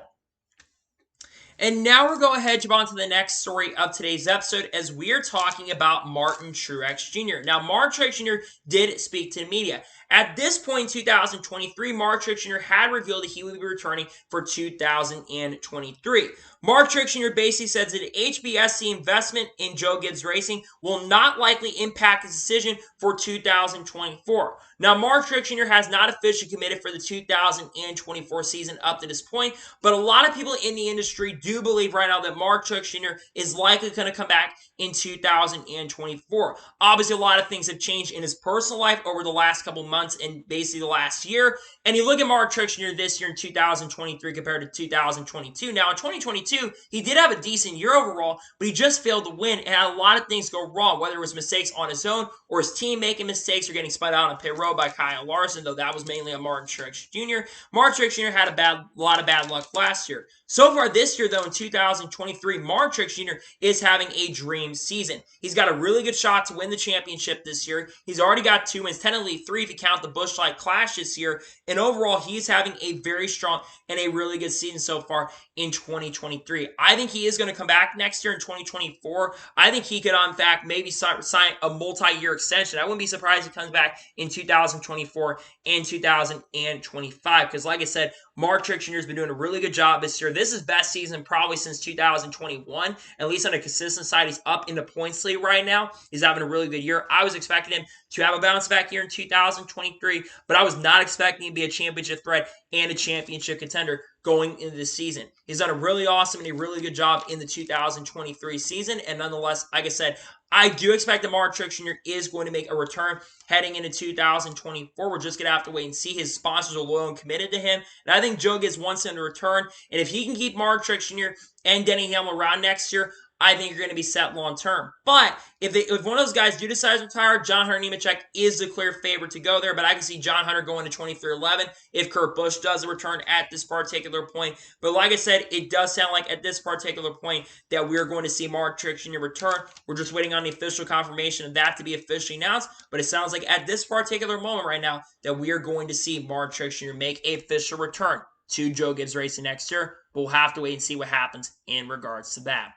And now we're going ahead to jump on to the next story of today's episode as we are talking about Martin Truex Jr. Now, Martin Truex Jr. did speak to the media. At this point in 2023, Martin Truex Jr. had revealed that he would be returning for 2023. Martin Truex Jr. basically says that HBSC investment in Joe Gibbs Racing will not likely impact his decision for 2024. Now, Martin Truex Jr. has not officially committed for the 2024 season up to this point, but a lot of people in the industry do believe right now that Martin Truex Jr. is likely going to come back in 2024. Obviously, a lot of things have changed in his personal life over the last couple months and basically the last year. And you look at Martin Truex Jr. this year in 2023 compared to 2022. Now, in 2022, he did have a decent year overall, but he just failed to win and had a lot of things go wrong, whether it was mistakes on his own or his team making mistakes or getting spun out on pit road by Kyle Larson, though that was mainly on Martin Truex Jr. Martin Truex Jr. had a lot of bad luck last year. So far this year, though, in 2023, Martin Truex Jr. is having a dream season. He's got a really good shot to win the championship this year. He's already got 2 wins, technically 3 if you count the Busch Light Clash this year. And overall, he's having a very strong and a really good season so far in 2023. I think he is going to come back next year in 2024. I think he could, in fact, maybe sign a multi-year extension. I wouldn't be surprised if he comes back in 2024 and 2025. Because like I said, Martin Truex Jr. has been doing a really good job this year. This is best season probably since 2021. At least on a consistent side, he's up in the points league right now. He's having a really good year. I was expecting him to have a bounce back year in 2023, but I was not expecting him to be a championship threat and a championship contender going into the season. He's done a really awesome and a really good job in the 2023 season, and nonetheless, like I said, I do expect that Martin Truex Jr. is going to make a return heading into 2024. We're just going to have to wait and see. His sponsors are loyal and committed to him, and I think Joe Gibbs wants him to return, and if he can keep Martin Truex Jr. and Denny Hamlin around next year, I think you're going to be set long term. But if one of those guys do decide to retire, John Hunter Nemechek is the clear favorite to go there. But I can see John Hunter going to 23-11 if Kurt Busch does a return at this particular point. But like I said, it does sound like at this particular point that we're going to see Martin Truex Jr. return. We're just waiting on the official confirmation of that to be officially announced. But it sounds like at this particular moment right now that we are going to see Martin Truex Jr. make a official return to Joe Gibbs Racing next year. But we'll have to wait and see what happens in regards to that.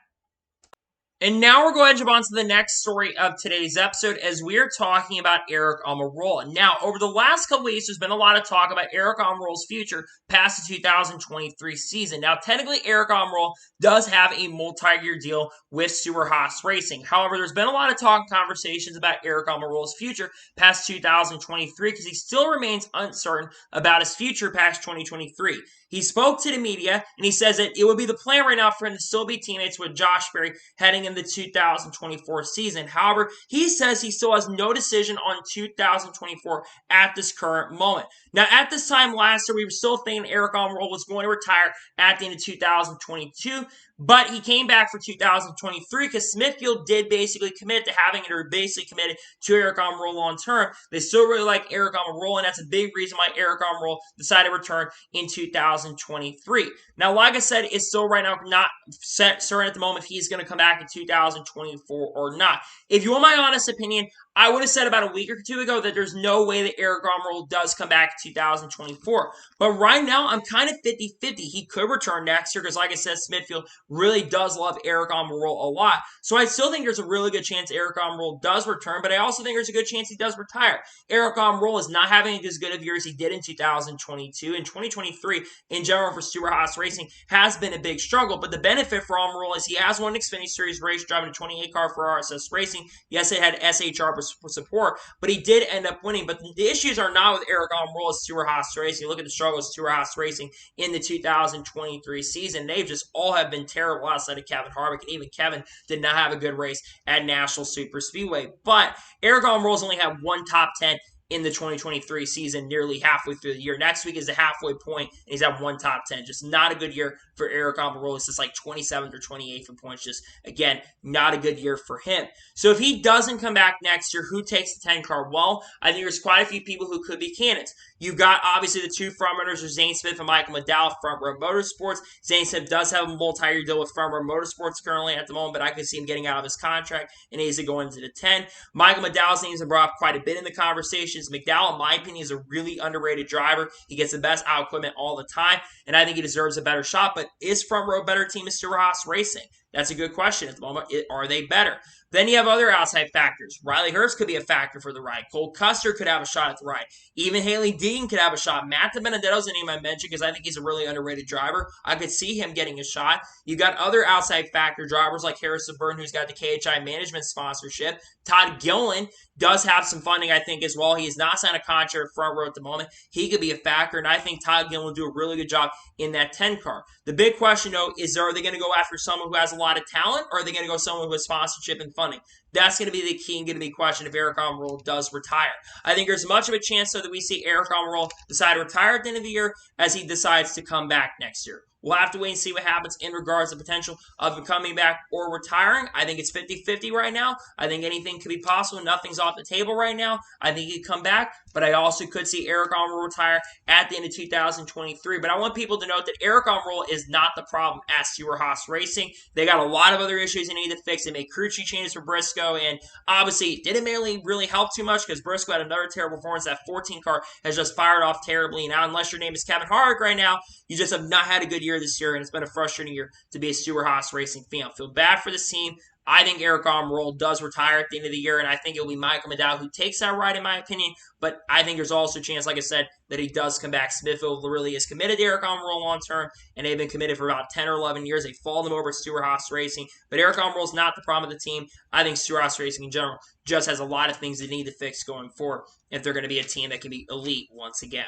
And now we're going to jump on to the next story of today's episode as we are talking about Aric Almirola. Now, over the last couple weeks, there's been a lot of talk about Aric Almirola's future past the 2023 season. Now, technically, Aric Almirola does have a multi-year deal with Stewart-Haas Racing. However, there's been a lot of talk and conversations about Aric Almirola's future past 2023 because he still remains uncertain about his future past 2023. He spoke to the media, and he says that it would be the plan right now for him to still be teammates with Josh Berry heading in the 2024 season. However, he says he still has no decision on 2024 at this current moment. Now, at this time last year, we were still thinking Aric Almirola was going to retire at the end of 2022, but he came back for 2023 because Smithfield did basically commit to having it, or basically committed to Aric Almirola on term. They still really like Aric Almirola, and that's a big reason why Aric Almirola decided to return in 2023. Now, like I said, it's still right now not certain at the moment if he's going to come back in 2024 or not. If you want my honest opinion, I would have said about a week or two ago that there's no way that Aric Almirola does come back in 2024. But right now, I'm kind of 50-50. He could return next year because, like I said, Smithfield really does love Aric Almirola a lot. So I still think there's a really good chance Aric Almirola does return, but I also think there's a good chance he does retire. Aric Almirola is not having as good of years he did in 2022, and 2023 in general for Stewart-Haas Racing has been a big struggle. But the benefit for Almirola is he has won an Xfinity Series race driving a 28 car for RSS Racing. Yes, it had SHR support, but he did end up winning. But the issues are not with Aric Almirola, Stewart-Haas Racing. Look at the struggles of Stewart-Haas Racing in the 2023 season. They've just all have been terrible outside of Kevin Harvick, and even Kevin did not have a good race at National Super Speedway. But Aric Almirola's only had one top 10 in the 2023 season, nearly halfway through the year. Next week is the halfway point, and he's at one top 10. Just not a good year for Aric Almirola. It's just like 27th or 28th in points. Just, again, not a good year for him. So if he doesn't come back next year, who takes the 10 car? Well, I think there's quite a few people who could be candidates. You've got, obviously, the two frontrunners are Zane Smith and Michael McDowell, Front Row Motorsports. Zane Smith does have a multi-year deal with Front Row Motorsports currently at the moment, but I could see him getting out of his contract and easily going into the 10. Michael McDowell's name has been brought up quite a bit in the conversations. McDowell, in my opinion, is a really underrated driver. He gets the best out equipment all the time, and I think he deserves a better shot. But is Front Row a better team than Stewart-Haas Racing? That's a good question at the moment. Are they better? Then you have other outside factors. Riley Hurst could be a factor for the ride. Cole Custer could have a shot at the ride. Even Haley Deegan could have a shot. Matt DiBenedetto's a name I mentioned because I think he's a really underrated driver. I could see him getting a shot. You got other outside factor drivers like Harrison Burton, who's got the KHI management sponsorship. Todd Gilliland does have some funding, I think, as well. He has not signed a contract at Front Row at the moment. He could be a factor, and I think Todd Gilliland will do a really good job in that 10 car. The big question, though, is are they going to go after someone who has a lot of talent, or are they going to go someone who has sponsorship and funding? That's going to be the key and going to be question if Aric Almirola does retire. I think there's much of a chance, though, that we see Aric Almirola decide to retire at the end of the year as he decides to come back next year. We'll have to wait and see what happens in regards to the potential of him coming back or retiring. I think it's 50-50 right now. I think anything could be possible. Nothing's off the table right now. I think he could come back, but I also could see Aric Almirola retire at the end of 2023. But I want people to note that Aric Almirola is not the problem at Stewart-Haas Racing. They got a lot of other issues they need to fix. They made crew chief changes for Briscoe, and obviously it didn't really help too much because Briscoe had another terrible performance. That 14 car has just fired off terribly. Now, unless your name is Kevin Harvick right now, you just have not had a good year this year, and it's been a frustrating year to be a Stewart-Haas Racing fan. I feel bad for this team. I think Aric Almirola does retire at the end of the year, and I think it will be Michael McDowell who takes that ride, in my opinion. But I think there's also a chance, like I said, that he does come back. Smithfield really is committed to Aric Almirola long term, and they've been committed for about 10 or 11 years. They followed him over at Stewart-Haas Racing. But Aric Almirola is not the problem of the team. I think Stewart-Haas Racing in general just has a lot of things they need to fix going forward if they're going to be a team that can be elite once again.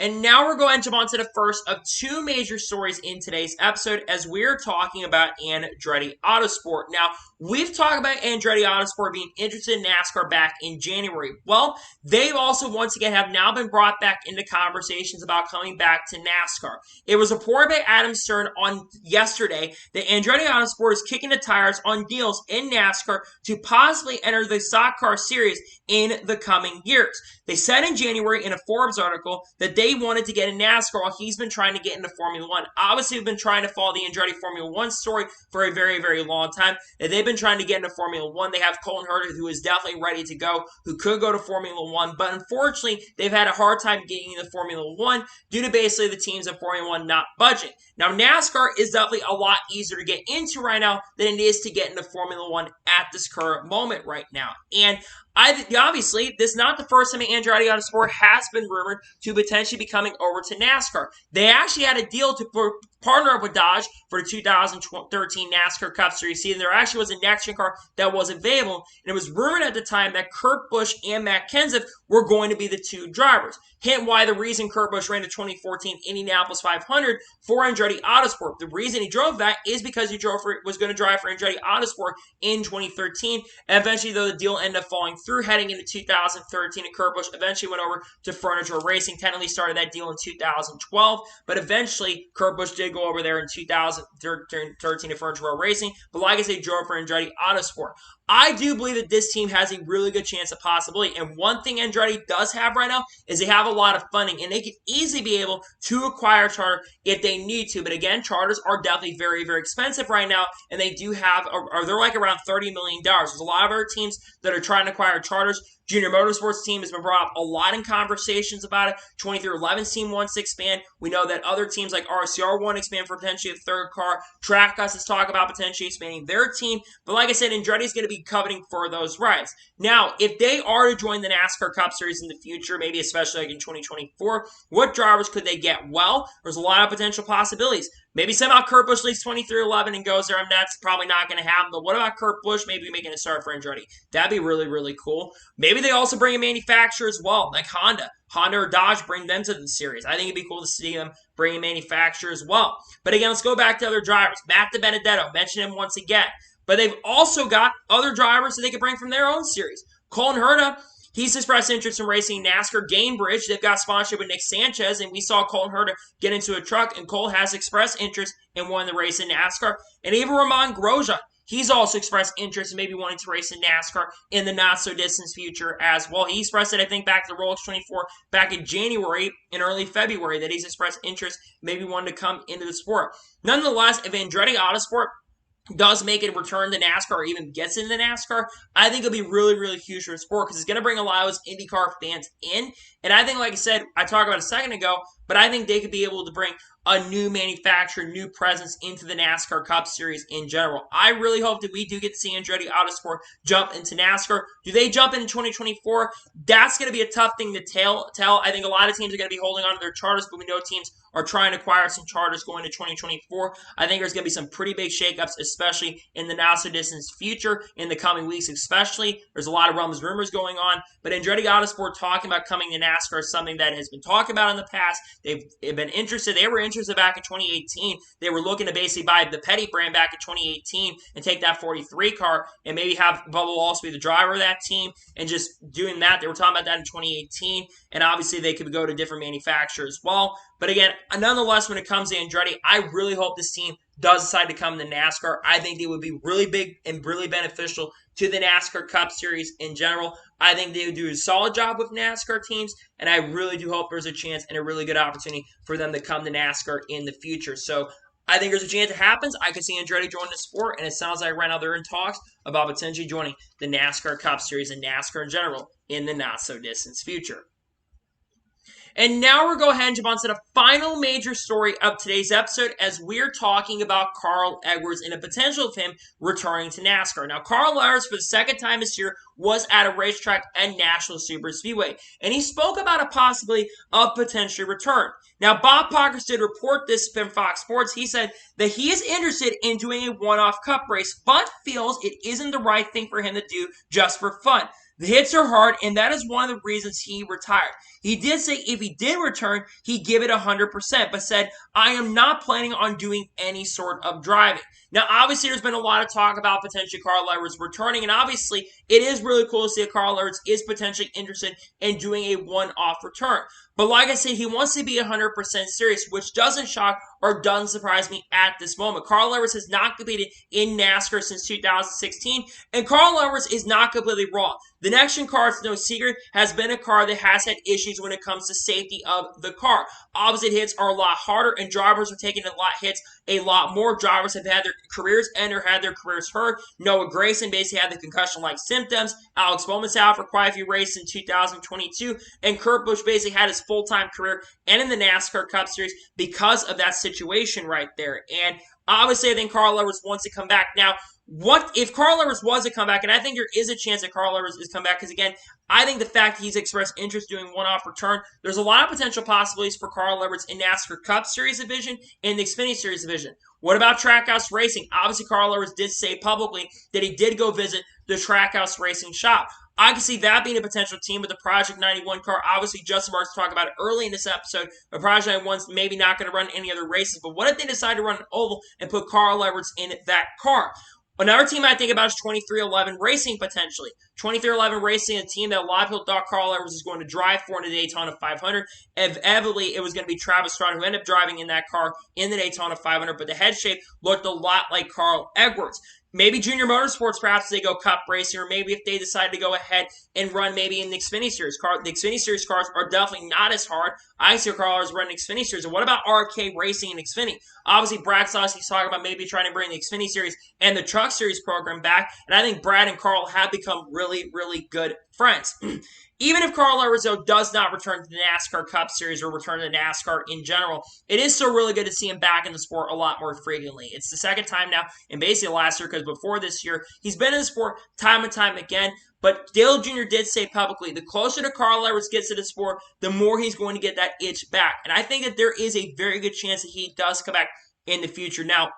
And now we're going to jump on to the first of two major stories in today's episode as we're talking about Andretti Autosport. Now, we've talked about Andretti Autosport being interested in NASCAR back in January. Well, they've also once again have now been brought back into conversations about coming back to NASCAR. It was reported by Adam Stern on yesterday that Andretti Autosport is kicking the tires on deals in NASCAR to possibly enter the stock car series in the coming years. They said in January in a Forbes article that they they wanted to get in NASCAR while he's been trying to get into Formula One. Obviously, we've been trying to follow the Andretti Formula One story for a very, very long time. And they've been trying to get into Formula One. They have Colton Herta, who is definitely ready to go, who could go to Formula One. But unfortunately, they've had a hard time getting into Formula One due to basically the teams in Formula One not budging. Now, NASCAR is definitely a lot easier to get into right now than it is to get into Formula One at this current moment right now. And obviously, this is not the first time Andretti Autosport has been rumored to potentially be coming over to NASCAR. They actually had a deal to partner up with Dodge for the 2013 NASCAR Cup Series season. There actually was a next-gen car that was available, and it was rumored at the time that Kurt Busch and Matt Kenseth were going to be the two drivers. Hint why the reason Kurt Busch ran the 2014 Indianapolis 500 for Andretti Autosport. The reason he drove that is because he was going to drive for Andretti Autosport in 2013. And eventually, though, the deal ended up falling through heading into 2013, and Kurt Busch eventually went over to Furniture Racing. Technically started that deal in 2012, but eventually Kurt Busch did go over there in 2013 to Furniture Racing. But like I said, he drove for Andretti Autosport. I do believe that this team has a really good chance of possibility. And one thing Andretti does have right now is they have a lot of funding, and they could easily be able to acquire a charter if they need to. But again, charters are definitely very, very expensive right now, and they do have, or they're like around $30 million. There's a lot of other teams that are trying to acquire charters. Junior Motorsports team has been brought up a lot in conversations about it. 23XI team wants to expand. We know that other teams like RCR want to expand for potentially a third car. Trackhouse has talked about potentially expanding their team. But like I said, Andretti's going to be coveting for those rights. Now, if they are to join the NASCAR Cup Series in the future, maybe especially like in 2024, what drivers could they get? Well, there's a lot of potential possibilities. Maybe somehow Kurt Busch leaves 23XI and goes there. I mean, that's probably not going to happen. But what about Kurt Busch maybe making a start for Andretti? That'd be really, really cool. Maybe they also bring a manufacturer as well, like Honda. Honda or Dodge, bring them to the series. I think it'd be cool to see them bring a manufacturer as well. But again, let's go back to other drivers. Matt DiBenedetto, mention him once again. But they've also got other drivers that they could bring from their own series. Colton Herta, he's expressed interest in racing NASCAR Gamebridge. They've got sponsorship with Nick Sanchez, and we saw Colton Herta get into a truck, and Cole has expressed interest in wanting to race in NASCAR. And even Romain Grosjean, he's also expressed interest in maybe wanting to race in NASCAR in the not-so-distant future as well. He expressed it, I think, back to the Rolex 24 back in January and early February that he's expressed interest, maybe wanting to come into the sport. Nonetheless, if Andretti Autosport does make a return to NASCAR or even gets into NASCAR, I think it'll be really, really huge for the sport because it's going to bring a lot of those IndyCar fans in. And I think, like I said, I talked about a second ago, but I think they could be able to bring a new manufacturer, new presence into the NASCAR Cup Series in general. I really hope that we do get to see Andretti Autosport jump into NASCAR. Do they jump in 2024? That's going to be a tough thing to tell. I think a lot of teams are going to be holding on to their charters, but we know teams are trying to acquire some charters going to 2024. I think there's going to be some pretty big shakeups, especially in the not-so-distant future, in the coming weeks especially. There's a lot of rumors going on, but Andretti Autosport talking about coming to NASCAR is something that has been talked about in the past. They've been interested. They were interested back in 2018. They were looking to basically buy the Petty brand back in 2018 and take that 43 car and maybe have Bubba Wallace be the driver of that team and just doing that. They were talking about that in 2018, and obviously they could go to different manufacturers as well. But again, nonetheless, when it comes to Andretti, I really hope this team does decide to come to NASCAR. I think they would be really big and really beneficial to the NASCAR Cup Series in general. I think they would do a solid job with NASCAR teams, and I really do hope there's a chance and a really good opportunity for them to come to NASCAR in the future. So I think there's a chance it happens. I could see Andretti join the sport, and it sounds like right now they're in talks about potentially joining the NASCAR Cup Series and NASCAR in general in the not-so-distant future. And now we're going to go ahead and jump on to the final major story of today's episode as we're talking about Carl Edwards and the potential of him returning to NASCAR. Now, Carl Edwards, for the second time this year, was at a racetrack at National Super Speedway, and he spoke about a possibility of potentially return. Now, Bob Pockrass did report this from Fox Sports. He said that he is interested in doing a one-off cup race, but feels it isn't the right thing for him to do just for fun. The hits are hard, and that is one of the reasons he retired. He did say if he did return, he'd give it 100%, but said, I am not planning on doing any sort of driving. Now, obviously, there's been a lot of talk about potentially Carl Edwards returning, and obviously, it is really cool to see that Carl Edwards is potentially interested in doing a one-off return. But like I said, he wants to be 100% serious, which doesn't shock or doesn't surprise me at this moment. Carl Edwards has not competed in NASCAR since 2016, and Carl Edwards is not completely wrong. The next-gen car, it's no secret, has been a car that has had issues when it comes to safety of the car. Opposite hits are a lot harder, and drivers are taking a lot hits a lot more. Drivers have had their careers end or had their careers hurt. Noah Grayson basically had the concussion-like symptoms. Alex Bowman's out for quite a few races in 2022, and Kurt Busch basically had his full-time career and in the NASCAR Cup Series because of that situation right there. And obviously, I think Carl Edwards wants to come back. Now, what if Carl Edwards was to come back? And I think there is a chance that Carl Edwards is come back because, again, I think the fact that he's expressed interest doing one-off return, there's a lot of potential possibilities for Carl Edwards in NASCAR Cup Series division and the Xfinity Series division. What about Trackhouse Racing? Obviously, Carl Edwards did say publicly that he did go visit the Trackhouse Racing shop. I can see that being a potential team with the Project 91 car. Obviously, Justin Marks talked about it early in this episode, but Project 91's maybe not going to run any other races. But what if they decide to run an oval and put Carl Edwards in that car? Another team I think about is 2311 Racing, potentially. 2311 Racing, a team that a lot of people thought Carl Edwards was going to drive for in the Daytona 500. Evidently, it was going to be Travis Stroud who ended up driving in that car in the Daytona 500, but the head shape looked a lot like Carl Edwards. Maybe Junior Motorsports, perhaps they go Cup Racing, or maybe if they decide to go ahead and run maybe in the Xfinity Series car. The Xfinity Series cars are definitely not as hard. I see Carl Edwards running Xfinity Series. And what about RK Racing and Xfinity? Obviously, Brad Saucy's talking about maybe trying to bring the Xfinity Series and the Truck Series program back. And I think Brad and Carl have become really, really good friends. Even if Carl Edwards, though, does not return to the NASCAR Cup Series or return to NASCAR in general, it is still really good to see him back in the sport a lot more frequently. It's the second time now, and basically last year, because before this year, he's been in the sport time and time again. But Dale Jr. did say publicly, the closer to Carl Edwards gets to the sport, the more he's going to get that itch back. And I think that there is a very good chance that he does come back in the future. Now,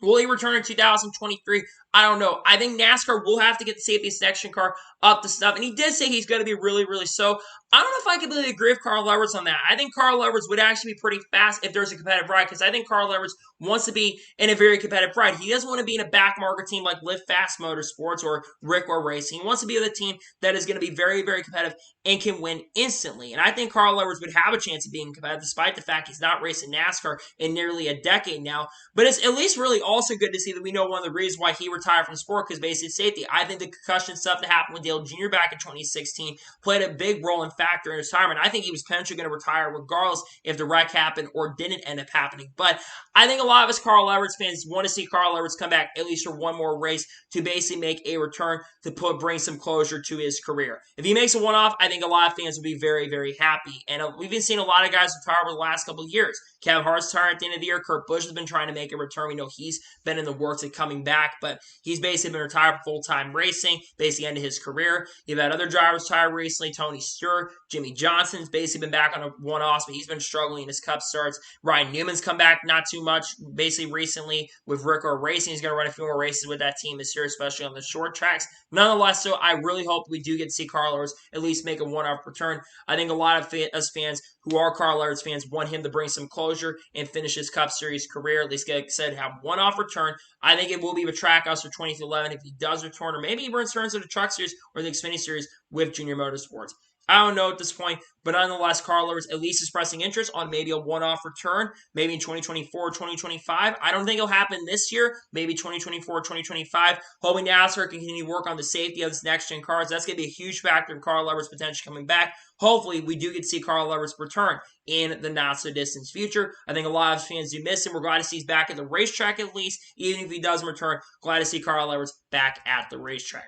will he return in 2023? I don't know. I think NASCAR will have to get the safety section car up to stuff. And he did say he's going to be really, really slow. I don't know if I completely agree with Carl Edwards on that. I think Carl Edwards would actually be pretty fast if there's a competitive ride, because I think Carl Edwards wants to be in a very competitive ride. He doesn't want to be in a back market team like Live Fast Motorsports or Rickor Racing. He wants to be with a team that is going to be very, very competitive and can win instantly. And I think Carl Edwards would have a chance of being competitive, despite the fact he's not racing NASCAR in nearly a decade now. But it's at least really also good to see that we know one of the reasons why he retired from the sport, because basically safety. I think the concussion stuff that happened with Dale Jr. back in 2016 played a big role and factor in his retirement. I think he was potentially going to retire regardless if the wreck happened or didn't end up happening. But I think a lot of us Carl Edwards fans want to see Carl Edwards come back at least for one more race to basically make a return to bring some closure to his career. If he makes a one-off, I think a lot of fans will be very, very happy. And we've been seeing a lot of guys retire over the last couple of years. Kevin Hart's retiring at the end of the year. Kurt Busch has been trying to make a return. We know he's been in the works of coming back, but he's basically been retired for full-time racing, basically ended his career. You've had other drivers retire recently. Tony Stewart, Jimmy Johnson's basically been back on a one-off, but he's been struggling in his Cup starts. Ryan Newman's come back not too much, basically recently with Rickor Racing. He's going to run a few more races with that team this year, especially on the short tracks. Nonetheless, so I really hope we do get to see Carl Edwards at least make a one-off return. I think a lot of us fans who are Carl Edwards fans want him to bring some closure and finish his Cup Series career, at least get said have one-off return. I think it will be with Trackhouse for 2011 if he does return, or maybe he returns to the Truck Series or the Xfinity Series with Junior Motorsports. I don't know at this point, but nonetheless, Carl Edwards at least expressing interest on maybe a one-off return, maybe in 2024 or 2025. I don't think it'll happen this year, maybe 2024 or 2025. Hoping NASCAR can continue to work on the safety of this next-gen cars. That's going to be a huge factor in Carl Edwards potentially coming back. Hopefully, we do get to see Carl Edwards return in the not-so-distant future. I think a lot of fans do miss him. We're glad to see he's back at the racetrack at least. Even if he doesn't return, glad to see Carl Edwards back at the racetrack.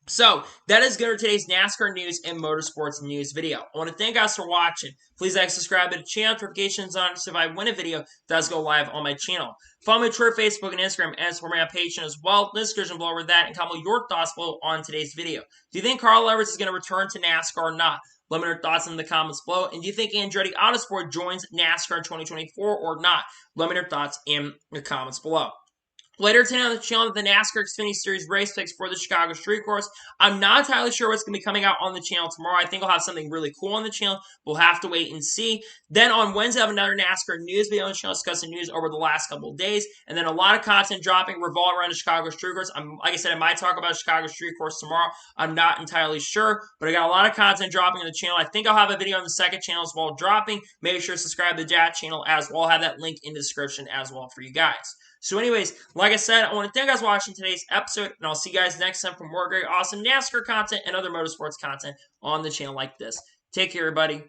So, that is good for today's NASCAR news and motorsports news video. I want to thank you guys for watching. Please like, subscribe to the channel, notifications on so if I win a video, it does go live on my channel. Follow me on Twitter, Facebook, and Instagram, and support me on Patreon as well. In the description below over that, and comment your thoughts below on today's video. Do you think Carl Edwards is going to return to NASCAR or not? Let me know your thoughts in the comments below. And do you think Andretti Autosport joins NASCAR in 2024 or not? Let me know your thoughts in the comments below. Later today on the channel, the NASCAR Xfinity Series race picks for the Chicago Street Course. I'm not entirely sure what's going to be coming out on the channel tomorrow. I think I'll have something really cool on the channel. We'll have to wait and see. Then on Wednesday, I have another NASCAR news video on the channel discussing news over the last couple of days. And then a lot of content dropping revolving around the Chicago Street Course. Like I said, I might talk about Chicago Street Course tomorrow. I'm not entirely sure, but I got a lot of content dropping on the channel. I think I'll have a video on the second channel as well dropping. Make sure to subscribe to that channel as well. I'll have that link in the description as well for you guys. So anyways, like I said, I want to thank you guys for watching today's episode, and I'll see you guys next time for more great, awesome NASCAR content and other motorsports content on the channel like this. Take care, everybody.